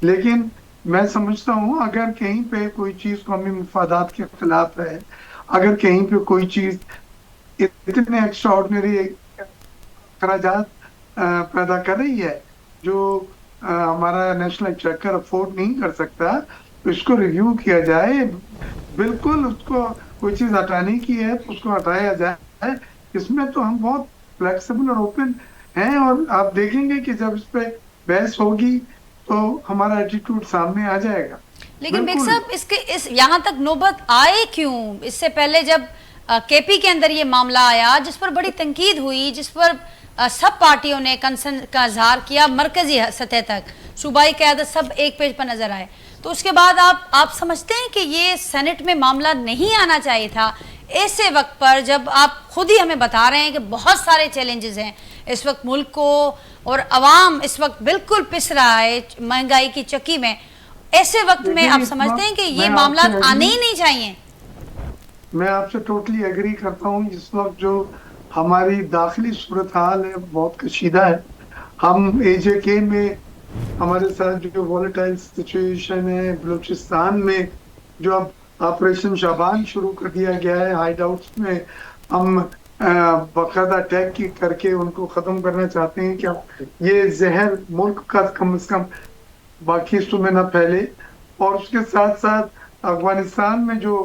लेकिन मैं समझता हूँ अगर कहीं पे कोई चीज़ कौमी मफादात के खिलाफ है, अगर कहीं पे कोई चीज़ इतने एक्स्ट्राऑर्डिनरी अखराजात पैदा कर रही है जो हमारा नेशनल एक्सचेकर अफोर्ड नहीं कर सकता, तो इसको रिव्यू किया जाए। बिल्कुल, उसको कोई चीज़ हटाने की है तो उसको हटाया जाए। इसमें तो हम बहुत फ्लेक्सिबल और ओपन हैं, और आप देखेंगे कि जब इस पे बहस होगी तो हमारा एटीट्यूड सामने आ जाएगा। लेकिन बेग साहब इस यहाँ तक नौबत आए क्यों? इससे पहले जब KP के अंदर ये मामला आया जिस पर बड़ी तनकीद हुई, जिस पर सब पार्टियों ने कंसर्न का इजहार किया, मरकजी सतह तक सूबाई क़यादत सब एक पेज पर नजर आए, तो उसके बाद आप समझते हैं कि ये सेनेट में मामला नहीं आना चाहिए था ऐसे वक्त पर, जब आप खुद ही हमें बता रहे हैं कि बहुत सारे चैलेंजेस हैं इस वक्त मुल्क को, और अवाम इस वक्त बिल्कुल पिस रहा है महंगाई की चक्की में? ऐसे वक्त में आप समझते हैं कि ये मामला आने ही नहीं चाहिए? मैं आपसे टोटली एग्री करता हूँ। इस वक्त जो हमारी दाखिली सूरत हाल है बहुत कशीदा है। हम AJK में हमारे साथ जो वॉलेटाइल सिचुएशन है, बलूचिस्तान में जो अब ऑपरेशन शाबान शुरू कर दिया गया है, हाइड आउट्स में हम बाकायदा अटैक की करके उनको ख़त्म करना चाहते हैं कि ये जहर मुल्क का कम से कम बाकी हिस्सों में ना फैले। और उसके साथ साथ अफगानिस्तान में जो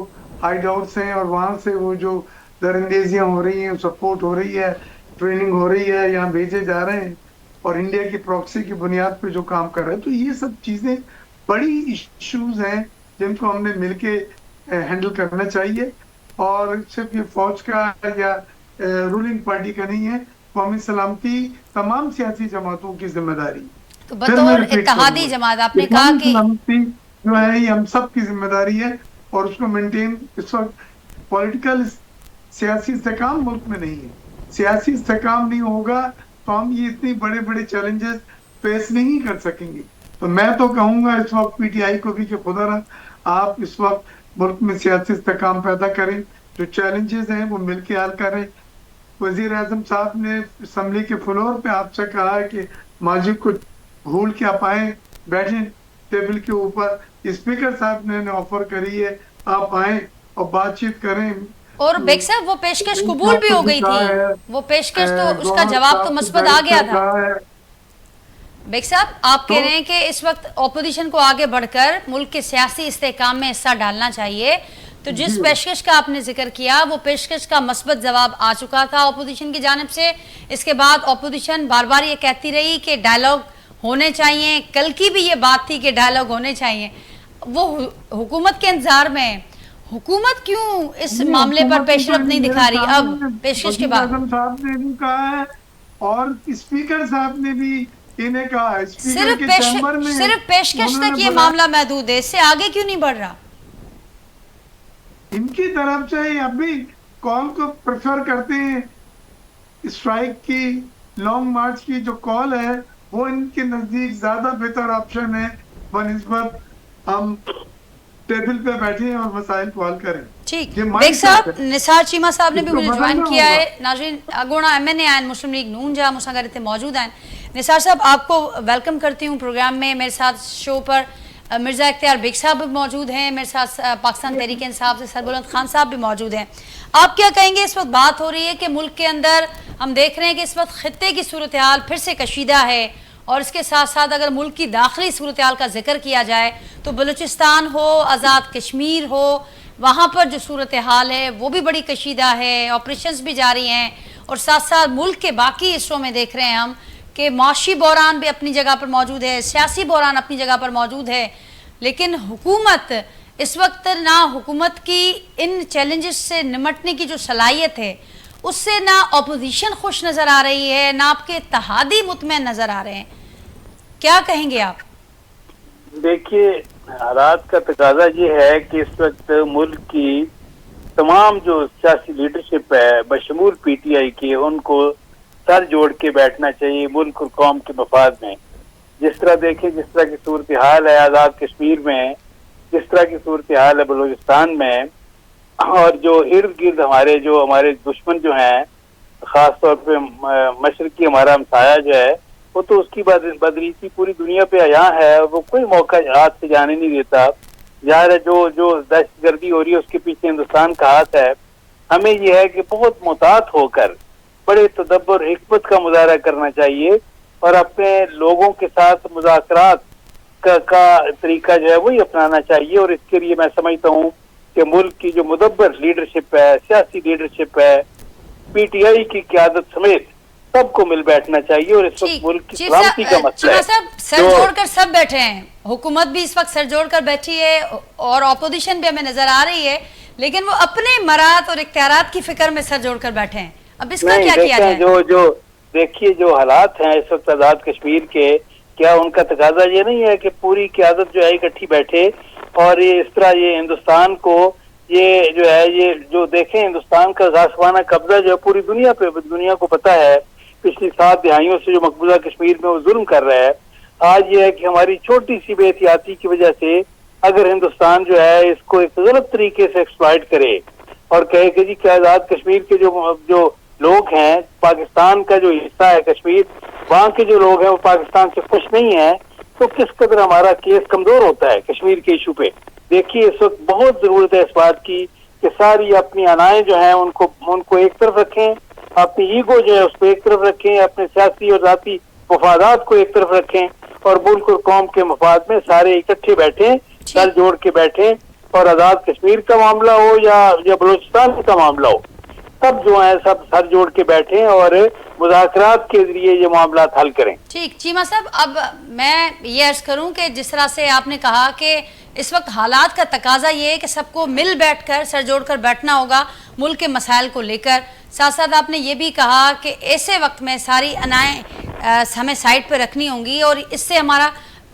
हाइड आउट्स हैं और वहां से वो जो दरिंदेजियां हो रही हैं, सपोर्ट हो रही है, ट्रेनिंग हो रही है, यहाँ भेजे जा रहे हैं और इंडिया की प्रॉक्सी की बुनियाद पे जो काम कर रहे हैं, तो ये सब चीजें बड़ी इश्यूज हैं जिनको हमने मिलके हैंडल करना चाहिए। और सिर्फ ये फौज का या रूलिंग पार्टी का नहीं है, कौमी सलामती तमाम सियासी जमातों की जिम्मेदारी। तो बतौर इत्तेहादी जमात आपने कहा कि सलामती जो है ये हम सब की जिम्मेदारी है और उसको मेंटेन इस वक्त पॉलिटिकल सियासी इस्तेकाम मुल्क में नहीं है। सियासी इस्तेकाम नहीं होगा तो हम ये इतनी बड़े बड़े चैलेंजेस फेस नहीं कर सकेंगे। तो मैं तो कहूंगा इस वक्त पीटीआई को भी कि खुदा आप इस वक्त मुल्क में सियासी इस्तेकाम पैदा करें, जो चैलेंजेस हैं वो मिल के हल करें। वजीर आजम साहब ने असम्बली के फ्लोर पे आपसे कहा है कि माजी को भूल के आप आए, बैठे टेबल के ऊपर। स्पीकर साहब ने ऑफर करी है आप आए और बातचीत करें। और बेग साहब वो पेशकश कबूल भी हो गई थी, वो पेशकश तो उसका जवाब तो मस्बत आ गया था। बेग साहब आप कह रहे हैं कि इस वक्त अपोजिशन को आगे बढ़कर मुल्क के सियासी इस्तेकाम में हिस्सा डालना चाहिए, तो जिस पेशकश का आपने जिक्र किया वो पेशकश का मस्बत जवाब आ चुका था अपोजिशन की जानिब से। इसके बाद अपोजिशन बार बार ये कहती रही कि डायलॉग होने चाहिए, कल की भी ये बात थी कि डायलॉग होने चाहिए। वो हुकूमत के इंतजार में हुकूमत क्यों इस मामले पर पेशरफ नहीं दिखा रही अब पेशकश के बाद? साहब ने भी कहा है और स्पीकर साहब ने भी इन्हें कहा है। सिर्फ पेशकश तक ये मामला महदूद है, इससे आगे क्यों नहीं बढ़ रहा? इनकी तरफ से अभी कॉल को प्रेफर करते हैं, स्ट्राइक की, लॉन्ग मार्च की जो कॉल है वो इनके नजदीक ज्यादा बेहतर ऑप्शन है बनिस्बत हम टेबल पे बैठे हैं और मसाइल को हल करें। ठीक, बेग साहब निसार चीमा साहब ने भी मुझे ज्वाइन किया है। नाज़रीन अगोना एमएनए आइन मुस्लिम लीग नून जा मुसागर इतने मौजूद हैं। निसार साहब आपको वेलकम करती हूँ प्रोग्राम में। मेरे साथ शो पर मिर्ज़ा इख्तियार बेग साहब भी मौजूद हैं, मेरे साथ पाकिस्तान तहरीक इंसाफ से सरबुलंद खान साहब भी मौजूद हैं। आप क्या कहेंगे? इस वक्त बात हो रही है कि मुल्क के अंदर हम देख रहे हैं कि इस वक्त खित्ते की सूरत हाल फिर से कशीदा है और इसके साथ साथ अगर मुल्क की दाखिली सूरत हाल का जिक्र किया जाए तो बलूचिस्तान हो, आज़ाद कश्मीर हो, वहाँ पर जो सूरत हाल है वो भी बड़ी कशीदा है, ऑपरेशंस भी जारी हैं और साथ साथ मुल्क के बाकी हिस्सों में देख रहे हैं हम कि माशी बहरान भी अपनी जगह पर मौजूद है, सियासी बहरान अपनी जगह पर मौजूद है। लेकिन हुकूमत इस वक्त ना हुकूमत की इन चैलेंजेस से निमटने की जो सलाहियत है उससे ना अपोजिशन खुश नज़र आ रही है, ना आपके इत्तेहादी मुतमईन नज़र आ रहे हैं। क्या कहेंगे आप? देखिए हालात का तकाजा ये है कि इस वक्त मुल्क की तमाम जो सियासी लीडरशिप है बशमूल पीटीआई के, उनको सर जोड़ के बैठना चाहिए मुल्क और कौम के मफाद में। जिस तरह देखें जिस तरह की सूरत हाल है आज़ाद कश्मीर में, जिस तरह की सूरत हाल है बलूचिस्तान में, और जो इर्द गिर्द हमारे दुश्मन जो हैं, खास तौर पे मशरकी हमारा हमसाया जो है, वो तो उसकी बदरीती पूरी दुनिया पे अयां है, वो कोई मौका हाथ से जाने नहीं देता। ज़ाहिर है जो दहशतगर्दी हो रही है उसके पीछे हिंदुस्तान का हाथ है। हमें यह है कि बहुत मुहतात होकर बड़े तदब्बर हिकमत का मुजाहरा करना चाहिए और अपने लोगों के साथ मुज़ाकरात का तरीका जो है वही अपनाना चाहिए। और इसके लिए मैं समझता हूँ कि मुल्क की जो मुदब्बर लीडरशिप है, सियासी लीडरशिप है, पीटीआई की क़यादत समेत सबको मिल बैठना चाहिए। और इस वक्त मुल्क की सलामती का मसला है। सर जोड़कर सब बैठे हैं, हुकूमत भी इस वक्त सर जोड़कर बैठी है और अपोजिशन भी हमें नजर आ रही है, लेकिन वो अपने मरात और इख्तियारात की फिक्र में सर जोड़कर बैठे हैं। अब इसका क्या किया जाए? जो देखिए जो हालात हैं इस वक्त आज़ाद कश्मीर के, क्या उनका तकाजा ये नहीं है कि पूरी क़यादत जो है इकट्ठी बैठे और ये इस तरह ये हिंदुस्तान को ये जो है ये जो देखें हिंदुस्तान का गासवाना कब्जा जो है पूरी दुनिया पे, दुनिया को पता है पिछली 7 दहाइयों से जो मकबूजा कश्मीर में वो जुल्म कर रहा है। आज ये है कि हमारी छोटी सी बेहतियाती की वजह से अगर हिंदुस्तान जो है इसको एक गलत तरीके से एक्सप्लॉइट करे और कहे कि जी क्या आज़ाद कश्मीर के जो लोग हैं, पाकिस्तान का जो हिस्सा है कश्मीर, वहाँ के जो लोग हैं वो पाकिस्तान से खुश नहीं है, तो किस कदर हमारा केस कमजोर होता है कश्मीर के इशू पे। देखिए इस वक्त बहुत जरूरत है इस बात की कि सारी अपनी अनाएं जो हैं उनको एक तरफ रखें, अपनी ईगो जो है उसको एक तरफ रखें, अपने सियासी और जाती मफादात को एक तरफ रखें और मुल्क और कौम के मफाद में सारे इकट्ठे बैठे, सर जोड़ के बैठे اور آزاد کشمیر کا معاملہ ہو یا بلوچستان کا معاملہ ہو، سب جو ہیں سب سر جوڑ کے بیٹھیں اور مذاکرات کے ذریعے یہ معاملات حل کریں۔ ٹھیک چیمہ صاحب، اب میں یہ عرض کروں کہ جس طرح سے آپ نے کہا کہ اس وقت حالات کا تقاضا یہ ہے کہ سب کو مل بیٹھ کر سر جوڑ کر بیٹھنا ہوگا ملک کے مسائل کو لے کر، ساتھ ساتھ آپ نے یہ بھی کہا کہ ایسے وقت میں ساری انائیں ہمیں سائٹ پہ رکھنی ہوں گی، اور اس سے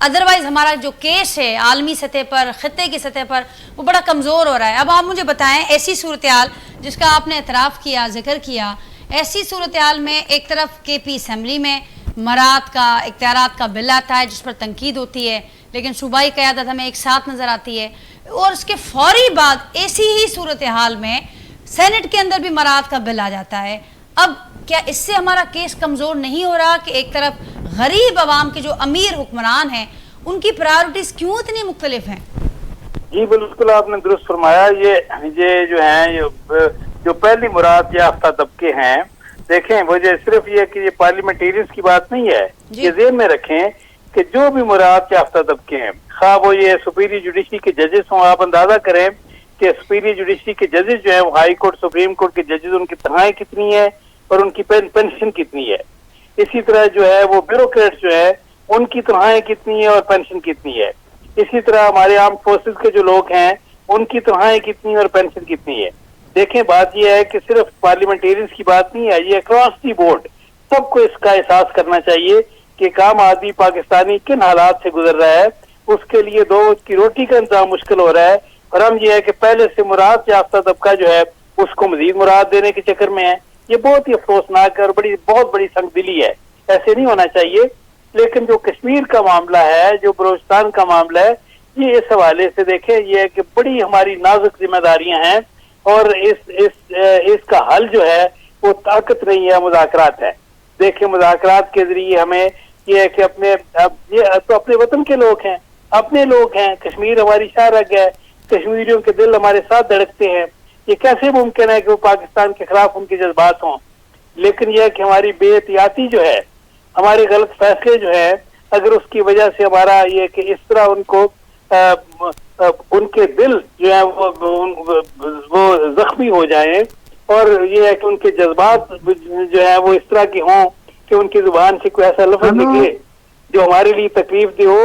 ادروائز ہمارا جو کیس ہے عالمی سطح پر، خطے کی سطح پر، وہ بڑا کمزور ہو رہا ہے۔ اب آپ مجھے بتائیں، ایسی صورتحال جس کا آپ نے اعتراف کیا، ذکر کیا، ایسی صورتحال میں ایک طرف کے پی اسمبلی میں مراعات کا اختیارات کا بل آتا ہے جس پر تنقید ہوتی ہے، لیکن صوبائی قیادت ہمیں ایک ساتھ نظر آتی ہے، اور اس کے فوری بعد ایسی ہی صورتحال میں سینٹ کے اندر بھی مراعات کا بل آ جاتا ہے۔ اب کیا اس سے ہمارا کیس کمزور نہیں ہو رہا کہ ایک طرف غریب عوام کے جو امیر حکمران ہیں ان کی پرائیورٹیز کیوں اتنی مختلف ہیں؟ جی بالکل آپ نے درست فرمایا۔ یہ جو ہیں جو پہلی مراد یافتہ طبقے ہیں، دیکھیں وجہ صرف یہ کہ یہ پارلیمنٹیرینز کی بات نہیں ہے، یہ ذہن میں رکھیں کہ جو بھی مراد یافتہ طبقے ہیں، خواہ وہ یہ سپیریئر جوڈیشری کے ججز ہوں، آپ اندازہ کریں کہ سپیریئر جوڈیشری کے ججز جو ہیں وہ ہائی کورٹ، سپریم کورٹ کے ججز، ان کی تنخواہیں کتنی ہیں اور ان کی پینشن کتنی ہے۔ اسی طرح جو ہے وہ بیوروکریٹ جو ہے ان کی تنخواہیں کتنی ہے اور پینشن کتنی ہے۔ اسی طرح ہمارے آرم فورسز کے جو لوگ ہیں ان کی تنخواہیں کتنی اور پینشن کتنی ہے۔ دیکھیں بات یہ ہے کہ صرف پارلیمنٹیرینز کی بات نہیں ہے، یہ اکراس دی بورڈ سب کو اس کا احساس کرنا چاہیے کہ ایک عام آدمی پاکستانی کن حالات سے گزر رہا ہے، اس کے لیے دو وقت کی روٹی کا انتظام مشکل ہو رہا ہے، اور ہم یہ ہے کہ پہلے سے مراد یافتہ طبقہ جو ہے اس کو مزید مراد دینے کے چکر میں ہے۔ یہ بہت ہی افسوسناک اور بہت بڑی سنگ دلی ہے، ایسے نہیں ہونا چاہیے۔ لیکن جو کشمیر کا معاملہ ہے، جو بلوچستان کا معاملہ ہے، یہ اس حوالے سے دیکھیں یہ ہے کہ بڑی ہماری نازک ذمہ داریاں ہیں، اور اس کا حل جو ہے وہ طاقت نہیں ہے، مذاکرات ہے۔ دیکھیں مذاکرات کے ذریعے ہمیں یہ ہے کہ اپنے وطن کے لوگ ہیں، اپنے لوگ ہیں، کشمیر ہماری شاہ رگ ہے، کشمیریوں کے دل ہمارے ساتھ دھڑکتے ہیں، یہ کیسے ممکن ہے کہ وہ پاکستان کے خلاف ان کے جذبات ہوں؟ لیکن یہ کہ ہماری بے احتیاطی جو ہے، ہمارے غلط فیصلے جو ہے، اگر اس کی وجہ سے ہمارا یہ کہ اس طرح ان کو ان کے دل جو ہے وہ زخمی ہو جائیں، اور یہ ہے کہ ان کے جذبات جو ہے وہ اس طرح کے ہوں کہ ان کی زبان سے کوئی ایسا لفظ نکلے جو ہمارے لیے تکلیف دہ ہو،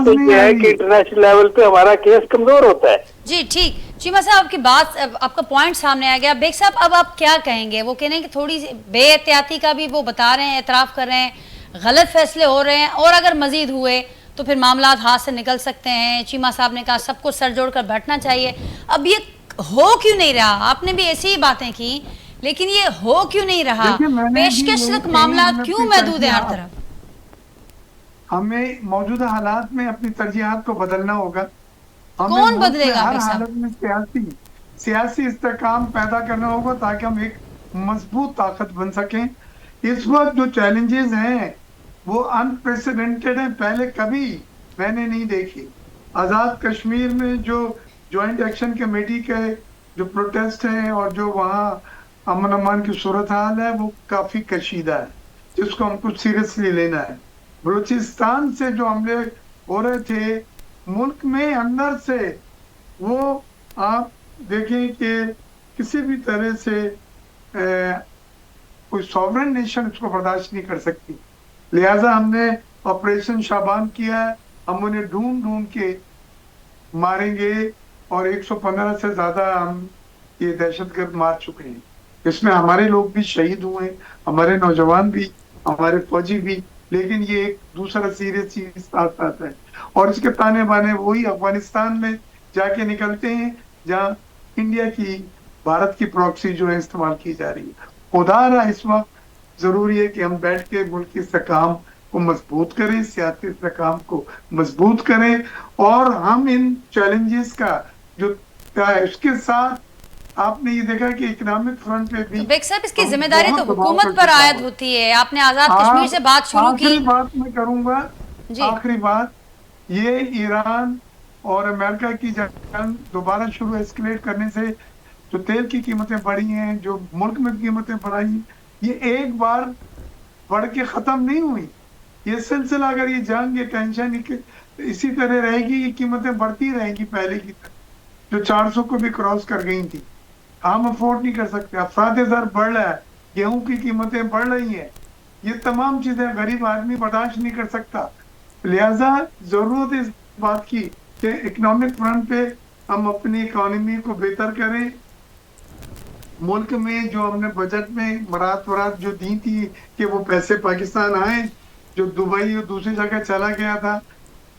تو یہ ہے کہ انٹرنیشنل لیول پہ ہمارا کیس کمزور ہوتا ہے۔ جی ٹھیک، چیمہ صاحب آپ کی بات، آپ کا پوائنٹ سامنے آ گیا۔ بیگ صاحب اب آپ کیا کہیں گے؟ وہ کہہ رہے ہیں کہ تھوڑی بے احتیاطی کا بھی وہ بتا رہے ہیں، اعتراف کر رہے ہیں، غلط فیصلے ہو رہے ہیں، اور اگر مزید ہوئے تو پھر معاملات ہاتھ سے نکل سکتے ہیں۔ چیمہ صاحب نے کہا سب کو سر جوڑ کر بیٹھنا چاہیے۔ اب یہ ہو کیوں نہیں رہا؟ آپ نے بھی ایسی ہی باتیں کی، لیکن یہ ہو کیوں نہیں رہا؟ پیشکش تک معاملات کیوں محدود ہیں ہر طرف؟ ہمیں موجودہ حالات میں اپنی ترجیحات کو بدلنا ہوگا۔ کون بدلے گا؟ ہر حالت میں سیاسی استحکام پیدا کرنا ہوگا تاکہ ہم ایک مضبوط طاقت بن سکیں۔ اس وقت جو چیلنجز ہیں وہ انپریسیڈنٹڈ ہیں، پہلے کبھی میں نے نہیں دیکھی۔ آزاد کشمیر میں جو جوائنٹ ایکشن کمیٹی کے جو پروٹیسٹ ہیں اور جو وہاں امن امان کی صورتحال ہے وہ کافی کشیدہ ہے، جس کو ہم کو سیریسلی لینا ہے۔ بلوچستان سے جو حملے ہو رہے تھے ملک میں اندر سے، وہ آپ دیکھیں کہ کسی بھی طرح سے کوئی سوورن نیشن اس کو برداشت نہیں کر سکتی، لہٰذا ہم نے آپریشن شابان کیا ہے، ہم انہیں ڈھونڈ کے ماریں گے، اور 115 سے زیادہ ہم یہ دہشت گرد مار چکے ہیں۔ اس میں ہمارے لوگ بھی شہید ہوئے ہیں، ہمارے نوجوان بھی، ہمارے فوجی بھی، لیکن یہ ایک دوسرا سیریس چیز ساتھ آتا ہے، اور اس کے تانے بانے وہی افغانستان میں جا کے نکلتے ہیں جہاں انڈیا کی، بھارت کی پراکسی جو ہے استعمال کی جا رہی ہے۔ خدا رہا اس وقت ضروری ہے کہ ہم بیٹھ کے ملک کے استحکام کو مضبوط کریں، سیاسی استحکام کو مضبوط کریں، اور ہم ان چیلنجز کا جو اس کے ساتھ آپ نے یہ دیکھا کہ اکنامک فرنٹ پہ بھی بیگ صاحب اس کی ذمہ داری تو حکومت پر عائد ہوتی ہے۔ آپ نے آزاد کشمیر سے بات شروع کی۔ آخری بات میں کروں گا، آخری بات، یہ ایران اور امریکہ کی جنگ دوبارہ شروع ایسکلیٹ کرنے سے جو تیل کی قیمتیں بڑھی ہیں، جو ملک میں قیمتیں بڑھائی ہیں، یہ ایک بار بڑھ کے ختم نہیں ہوئی۔ یہ سلسلہ اگر یہ جنگ، یہ ٹینشن اسی طرح رہے گی، یہ قیمتیں بڑھتی رہیں گی پہلے کی طرح۔ जो 400 को भी क्रॉस कर गई थी। हम अफोर्ड नहीं कर सकते। अफराद ज़र बढ़ रहा है, गेहूं की कीमतें बढ़ रही हैं, ये तमाम चीजें गरीब आदमी बर्दाश्त नहीं कर सकता। लिहाजा जरूरत इस बात की कि इकोनॉमिक फ्रंट पे हम अपनी इकोनॉमी को बेहतर करें। मुल्क में जो हमने बजट में मरात जो दी थी कि वो पैसे पाकिस्तान आए, जो दुबई और दूसरी जगह चला गया था,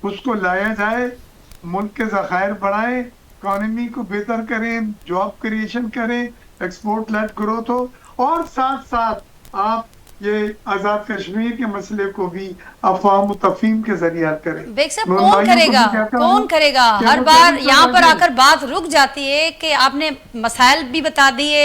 उसको लाया जाए, मुल्क के ज़खायर बढ़ाएं, इकोनॉमी को बेहतर करें, जॉब क्रिएशन करें, एक्सपोर्ट लेड ग्रोथ हो, और साथ साथ आप ये आज़ाद कश्मीर के मसले को भी अफ़वाम तफ़हीम के जरिए हल करें। बेग साहब, कौन करेगा? कौन करेगा? हर बार यहाँ पर आकर बात रुक जाती है कि आपने मसाइल भी बता दिए,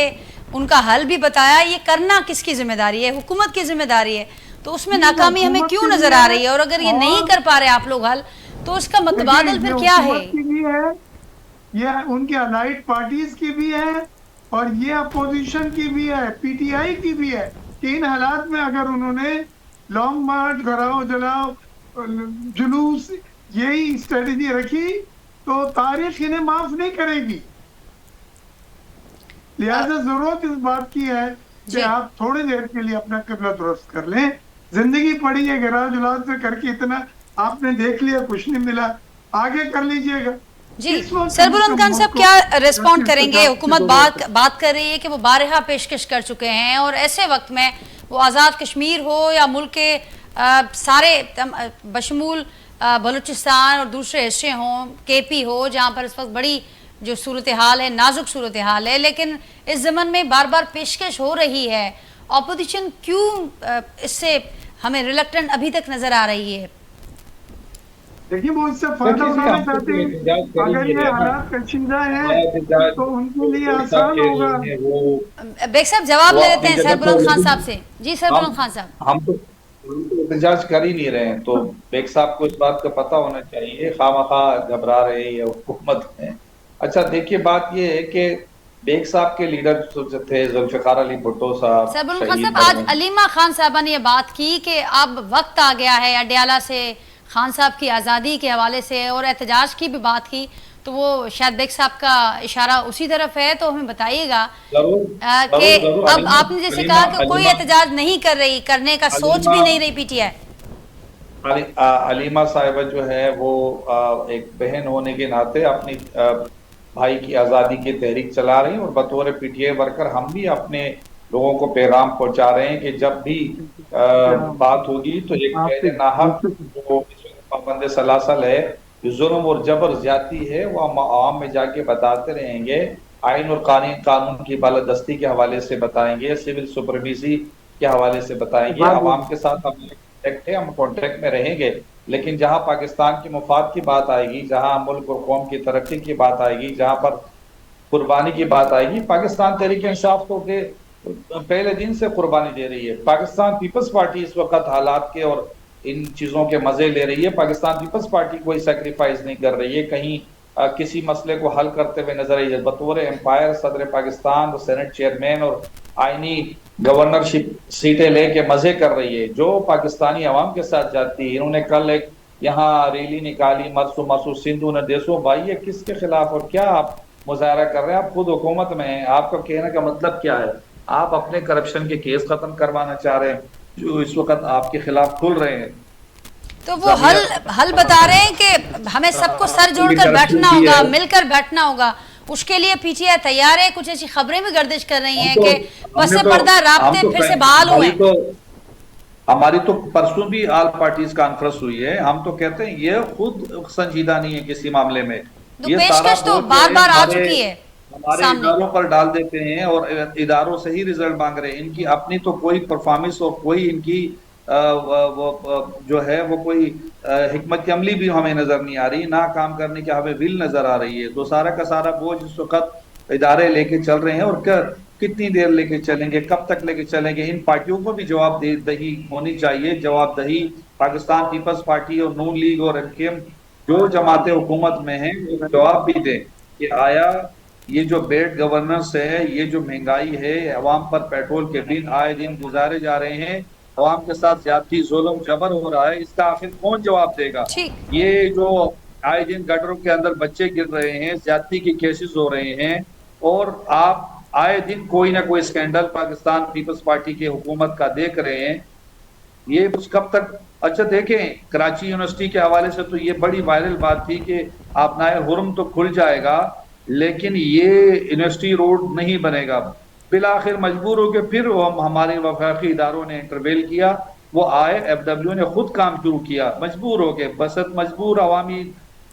उनका हल भी बताया, ये करना किसकी जिम्मेदारी है? हुकूमत की जिम्मेदारी है। तो उसमें नाकामी हमें क्यों नजर आ रही है? और अगर ये नहीं कर पा रहे आप लोग हल, तो इसका मतबादल फिर क्या है? ये उनके अलाइड पार्टीज की भी है और ये अपोजिशन की भी है, पीटीआई की भी है, कि इन हालात में अगर उन्होंने लॉन्ग मार्च, घराओ जलाओ, जुलूस, यही स्ट्रेटेजी रखी तो तारीख इन्हें माफ नहीं करेगी। लिहाजा जरूरत इस बात की है कि आप थोड़ी देर के लिए अपना किबला दुरुस्त कर लें। जिंदगी पड़ी है, घराओ जलाओ से करके इतना आपने देख लिया, कुछ नहीं मिला, आगे कर लीजिएगा। जी सरबुलंद खान साहब, क्या रिस्पॉन्ड करेंगे? हुकूमत बात कर रही है कि वो बारहा पेशकश कर चुके हैं, और ऐसे वक्त में वो आज़ाद कश्मीर हो या मुल्क के सारे बशमूल बलूचिस्तान और दूसरे हिस्से हों, केपी हो, जहाँ पर इस वक्त बड़ी जो सूरत हाल है, नाजुक सूरत हाल है, लेकिन इस ज़मन में बार बार पेशकश हो रही है, अपोजिशन क्यों इससे हमें रिलक्टेंट अभी तक नज़र आ रही है? देखिए, वो इससे फायदा उठाना चाहते हैं। अगर ये हालात कशीदा है तो उनके लिए आसान होगा। बेग साहब जवाब ले लेते हैं सरबुलंद खान साहब से। जी सरबुलंद खान साहब, हम तो एहतजाज कर ही नहीं रहे हैं, तो बेग साहब को इस बात का पता होना चाहिए, खामखा घबरा रहे हैं हुकूमत में। अच्छा देखिए, बात ये है कि बेग साहब के लीडर जो थे जुल्फिकार अली भुट्टो साहब, सरबुलंद खान साहब, आज अलीमा खान साहबा ने ये बात की कि अब वक्त आ गया है अडयाला से खान साहब की आज़ादी के हवाले से, और एहतजाज की भी बात की, तो वो शायद बेग साहब का इशारा उसी तरफ है, तो हमें बताइएगा कि अब आपने जैसे कहा कि कोई एहतजाज नहीं कर रही, करने का सोच भी नहीं रही पीटीआई। अलीमा साहिबा जो है वो एक बहन होने के नाते अपनी भाई की आज़ादी की तहरीक चला रही हैं, और बतौर पीटीआई वर्कर हम भी अपने लोगों को पैगाम पहुंचा रहे हैं कि जब भी बात होगी तो एक गैर नाहक जो पाबंद सलासल है, जुल्म और जबर ज्यादती है, वो हम आवाम में जाके बताते रहेंगे। आइन और कानून की बालादस्ती के हवाले से बताएंगे, सिविल सुपरविजी के हवाले से बताएंगे। आवाम के साथ हम कॉन्टेक्ट है, हम कॉन्टेक्ट में रहेंगे, लेकिन जहां पाकिस्तान की मुफाद की बात आएगी, जहां मुल्क और कौम की तरक्की की बात आएगी, जहां पर कुर्बानी की बात आएगी, पाकिस्तान तहरीक इंसाफ तो के पहले दिन से कुर्बानी दे रही है। पाकिस्तान पीपल्स पार्टी इस वक्त हालात के और इन चीजों के मजे ले रही है। पाकिस्तान पीपल्स पार्टी कोई सेक्रीफाइस नहीं कर रही है, कहीं किसी मसले को हल करते हुए नजर आई है। बतौर एम्पायर सदर पाकिस्तान और सेनेट चेयरमैन और आईनी गवर्नरशिप सीटें लेके मजे कर रही है, जो पाकिस्तानी अवाम के साथ जाती है। इन्होंने कल एक यहाँ रैली निकाली, मरसू सिंधु ने देशों भाई, ये किसके खिलाफ और क्या आप मुजाहरा कर रहे हैं? आप खुद हुकूमत में हैं, आपका कहने का मतलब क्या है? आप अपने करप्शन के केस खत्म करवाना चाह रहे हैं जो इस वक्त आपके खिलाफ खुल रहे हैं, तो वो हल बता रहे हैं कि हमें सबको सर जोड़कर बैठना होगा, मिलकर बैठना होगा। उसके लिए पीटीआई तैयार है। कुछ ऐसी खबरें भी गर्दिश कर रही हैं कि पसे पर्दा राब्ते फिर से बहाल हुए। हमारी तो परसों भी ऑल पार्टीज कॉन्फ्रेंस हुई है। हम तो कहते हैं ये खुद संजीदा नहीं है किसी मामले में। ये पेशकश तो बार बार आ चुकी है, हमारे इदारों पर डाल देते हैं और इदारों से ही रिजल्ट मांग रहे हैं। इनकी अपनी तो कोई परफॉर्मेंस और कोई इनकी जो है वो कोई हिकमत अमली भी हमें नजर नहीं आ रही, ना काम करने की हमें विल नजर आ रही है। तो सारा का सारा बोझ इस वक्त इदारे लेके चल रहे हैं, और कितनी देर लेके चलेंगे, कब तक लेके चलेंगे? इन पार्टियों को भी जवाबदेही होनी चाहिए। जवाबदेही पाकिस्तान पीपल्स पार्टी और नून लीग और एमकेएम जो जमाते हुकूमत में हैं वो जवाब भी दें कि आया ये जो बेड गवर्नेंस है, ये जो महंगाई है, अवाम पर पेट्रोल के बिल आए दिन गुजारे जा रहे हैं, अवाम के साथ ज्यादती जुल्म जबर हो रहा है, इसका आखिर कौन जवाब देगा? ये जो आए दिन गटरों के अंदर बच्चे गिर रहे हैं, ज्यादती के केसेस हो रहे हैं, और आप आए दिन कोई ना कोई स्कैंडल पाकिस्तान पीपल्स पार्टी की हुकूमत का देख रहे हैं। ये कब तक? अच्छा देखें, कराची यूनिवर्सिटी के हवाले से तो ये बड़ी वायरल बात थी कि आपनाए हुरम तो खुल जाएगा, लेकिन ये यूनिवर्सिटी रोड नहीं बनेगा। बिलाखिर मजबूर हो के फिर हमारे वफाकी इदारों ने इंटरवेल किया, वो आए, FW ने खुद काम शुरू किया, मजबूर हो के, बसत मजबूर अवामी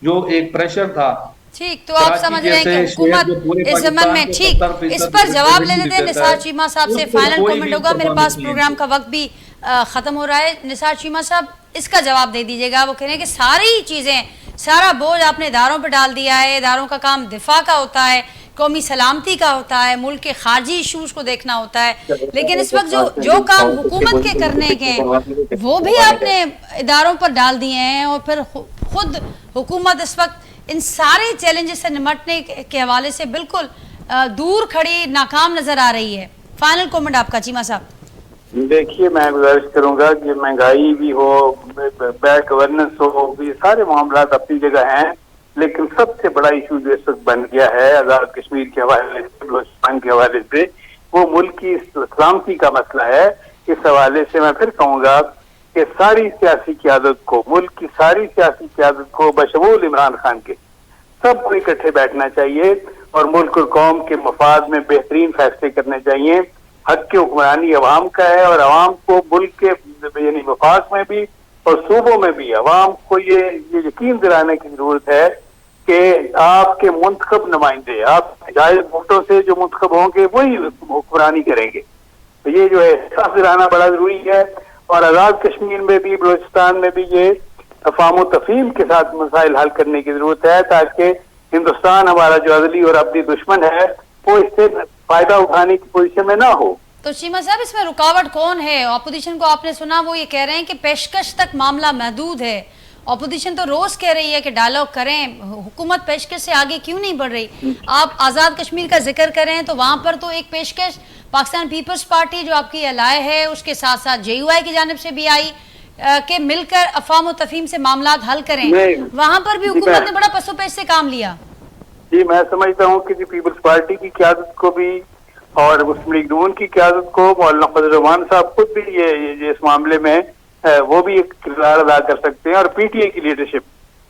जो एक प्रेशर था। ठीक, तो आप समझ रहे हैं कि हुकूमत इस ज़मन में, ठीक, इस पर जवाब ले लेते हैं निसार चीमा साहब से। फाइनल कमेंट होगा, मेरे पास प्रोग्राम का वक्त भी ख़त्म हो रहा है। निसार चीमा साहब, इसका जवाब दे दीजिएगा। वो कह रहे हैं कि सारी चीज़ें, सारा बोझ आपने इदारों पर डाल दिया है। इदारों का काम दिफा का होता है, कौमी सलामती का होता है, मुल्क के खारजी इशूज को देखना होता है, लेकिन इस वक्त जो काम हुकूमत के करने के वो भी आपने इदारों पर डाल दिए हैं, और फिर खुद हुकूमत इस वक्त इन सारे चैलेंजेस से निमटने के हवाले से बिल्कुल दूर खड़ी, नाकाम नजर आ रही है। फाइनल कमेंट आपका चीमा साहब। देखिए, मैं गुजारिश करूंगा कि महंगाई भी हो, बैड गवर्नेंस हो, ये सारे मामला अपनी जगह हैं, लेकिन सबसे बड़ा इशू जो इस वक्त बन गया है आजाद कश्मीर के हवाले से, बलूचिस्तान के हवाले से, वो मुल्क की सलामती का मसला है। इस हवाले से मैं फिर कहूंगा कि सारी सियासी क़यादत को, मुल्क की सारी सियासी क़यादत को बशमूल इमरान खान के, सबको इकट्ठे बैठना चाहिए और मुल्क और कौम के मफाद में बेहतरीन फैसले करने चाहिए। हक की हुक्मरानी अवाम का है, और अवाम को मुल्क के यानी वफाक में भी और सूबों में भी अवाम को ये यकीन दिलाने की जरूरत है कि आपके मुंतखब नुमाइंदे, आप जायज वोटों से जो मुंतखब होंगे वही हुक्मरानी करेंगे। तो ये जो है एहसास दिलाना बड़ा जरूरी है, और आजाद कश्मीर में भी, बलूचिस्तान में भी ये अफाम तफहीम के साथ मसाइल हल करने की जरूरत है, ताकि हिंदुस्तान हमारा जो अदली और अब्दी दुश्मन है वो इससे फायदा उठाने की पोजीशन में ना हो। तो चीमा साहब, इसमें रुकावट कौन है? अपोजिशन को आपने सुना, वो ये कह रहे हैं कि पेशकश तक मामला महदूद है। अपोजिशन तो रोज कह रही है कि डायलॉग करें, हुकूमत पेशकश से आगे क्यों नहीं बढ़ रही? आप आज़ाद कश्मीर का जिक्र करें तो वहां पर तो एक पेशकश पाकिस्तान पीपल्स पार्टी जो आपकी अलाय है, उसके साथ साथ JUI की जानिब से भी आई कि मिलकर अफवाम और तफहीम से मामला हल करें। वहां पर भी हुकूमत ने बड़ा पसोपेश से काम लिया। जी, मैं समझता हूँ कि पीपल्स पार्टी की क़यादत को भी और मुस्लिम लीग नून की क़यादत को, मौलाना फजल रहमान साहब खुद भी ये इस मामले में वो भी एक किरदार अदा कर सकते हैं, और PTI की लीडरशिप,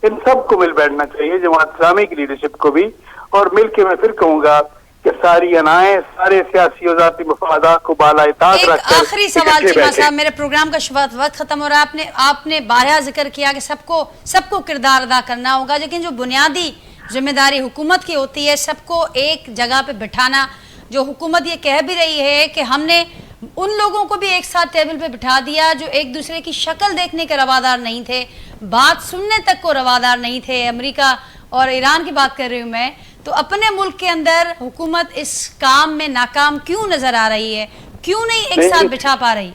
इन सब को मिल बैठना चाहिए, जमात इस्लामी की लीडरशिप को भी, और मिल के मैं फिर कहूंगा कि सारी अनाएं, सारे सियासी और ज़ाती मफादात को बाला-ए-ताक रखकर आखिरी सवाल चीमा साहब, मेरे प्रोग्राम का वक्त खत्म हो रहा है। आपने बारहा जिक्र किया कि सबको किरदार अदा करना होगा, लेकिन जो बुनियादी जिम्मेदारी हुकूमत की होती है, सबको एक जगह पे बिठाना, जो हुकूमत ये कह भी रही है कि हमने उन लोगों को भी एक साथ टेबल पे बिठा दिया जो एक दूसरे की शक्ल देखने के रवादार नहीं थे, बात सुनने तक को रवादार नहीं थे। अमेरिका और ईरान की बात कर रही हूँ मैं, तो अपने मुल्क के अंदर हुकूमत इस काम में नाकाम क्यों नजर आ रही है? क्यों नहीं एक साथ बिठा पा रही?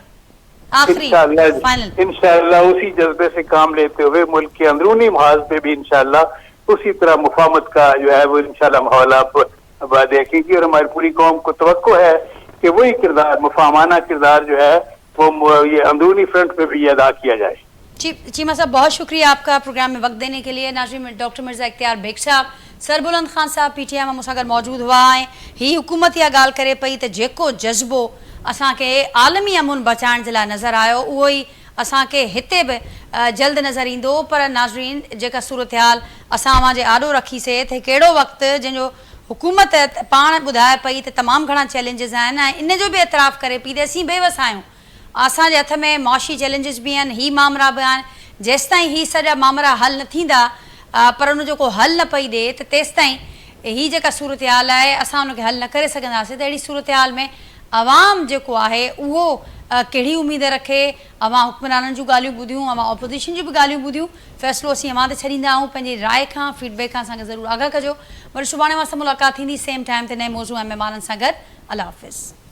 आखिरी फाइनल। इंशाअल्लाह उसी जज्बे से काम लेते हुए मुल्क के अंदरूनी महाज पे भी इंशाअल्लाह उसी तरह मुफाहमत का जो है वो इंशाअल्लाह माहौल आप देखेंगी, और हमारी पूरी कौम को तवक्को है कि वही किरदार, मुफाहमाना किरदार जो है वो ये अंदरूनी फ्रंट पे भी अदा किया जाए। चीमा साहब, बहुत शुक्रिया आपका प्रोग्राम में वक्त देने के लिए। नाज़रीन, डॉक्टर मिर्जा इख्तियार बेग साहब, सरबुलंद खान साहब PTI में मूंसां गॾु मौजूद हुआ आहिनि। ही हुकूमत इहा ॻाल्हि करे पई त जेको जज़्बो असांखे आलमी अमुन बचाइण जे लाइ नज़र आयो, उहो ई असांखे हिते बि जल्द नज़र ईंदो। पर नाज़रीन, जेका सूरत हाल असां जे आॾो रखीसीं त कहिड़ो वक़्तु जंहिंजो हुकूमत पाण ॿुधाए पई त तमामु घणा चैलेंजिस आहिनि, ऐं इन जो बि एतिराफ़ करे पई त असीं बेवस आहियूं, असांजे हथ में मुआशी चैलेंजिस बि आहिनि, ही मामला बि आहिनि। जेसिताईं ही सॼा मामला हल न थींदा, पर उन जो को हल न पई ॾिए, त तेसिताईं ही जेका सूरत हाल आहे असां उनखे हल न करे सघंदासीं। त अहिड़ी सूरत हाल में अवाम जेको आहे उहो कहिड़ी उमेद रखे? अवां हुक्मराननि जूं ॻाल्हियूं ॿुधियूं, अवां ऑपोज़िशन जूं बि ॻाल्हियूं ॿुधियूं। फ़ैसिलो असीं अवां ते छॾींदा आहियूं। पंहिंजी राय खां, फीडबैक खां असांखे ज़रूरु आगाह कजो। वरी सुभाणे मां सां मुलाक़ात थींदी सेम टाइम ते नए मौज़ू ऐं महिमाननि सां गॾु। अल्लाह हाफ़िज़।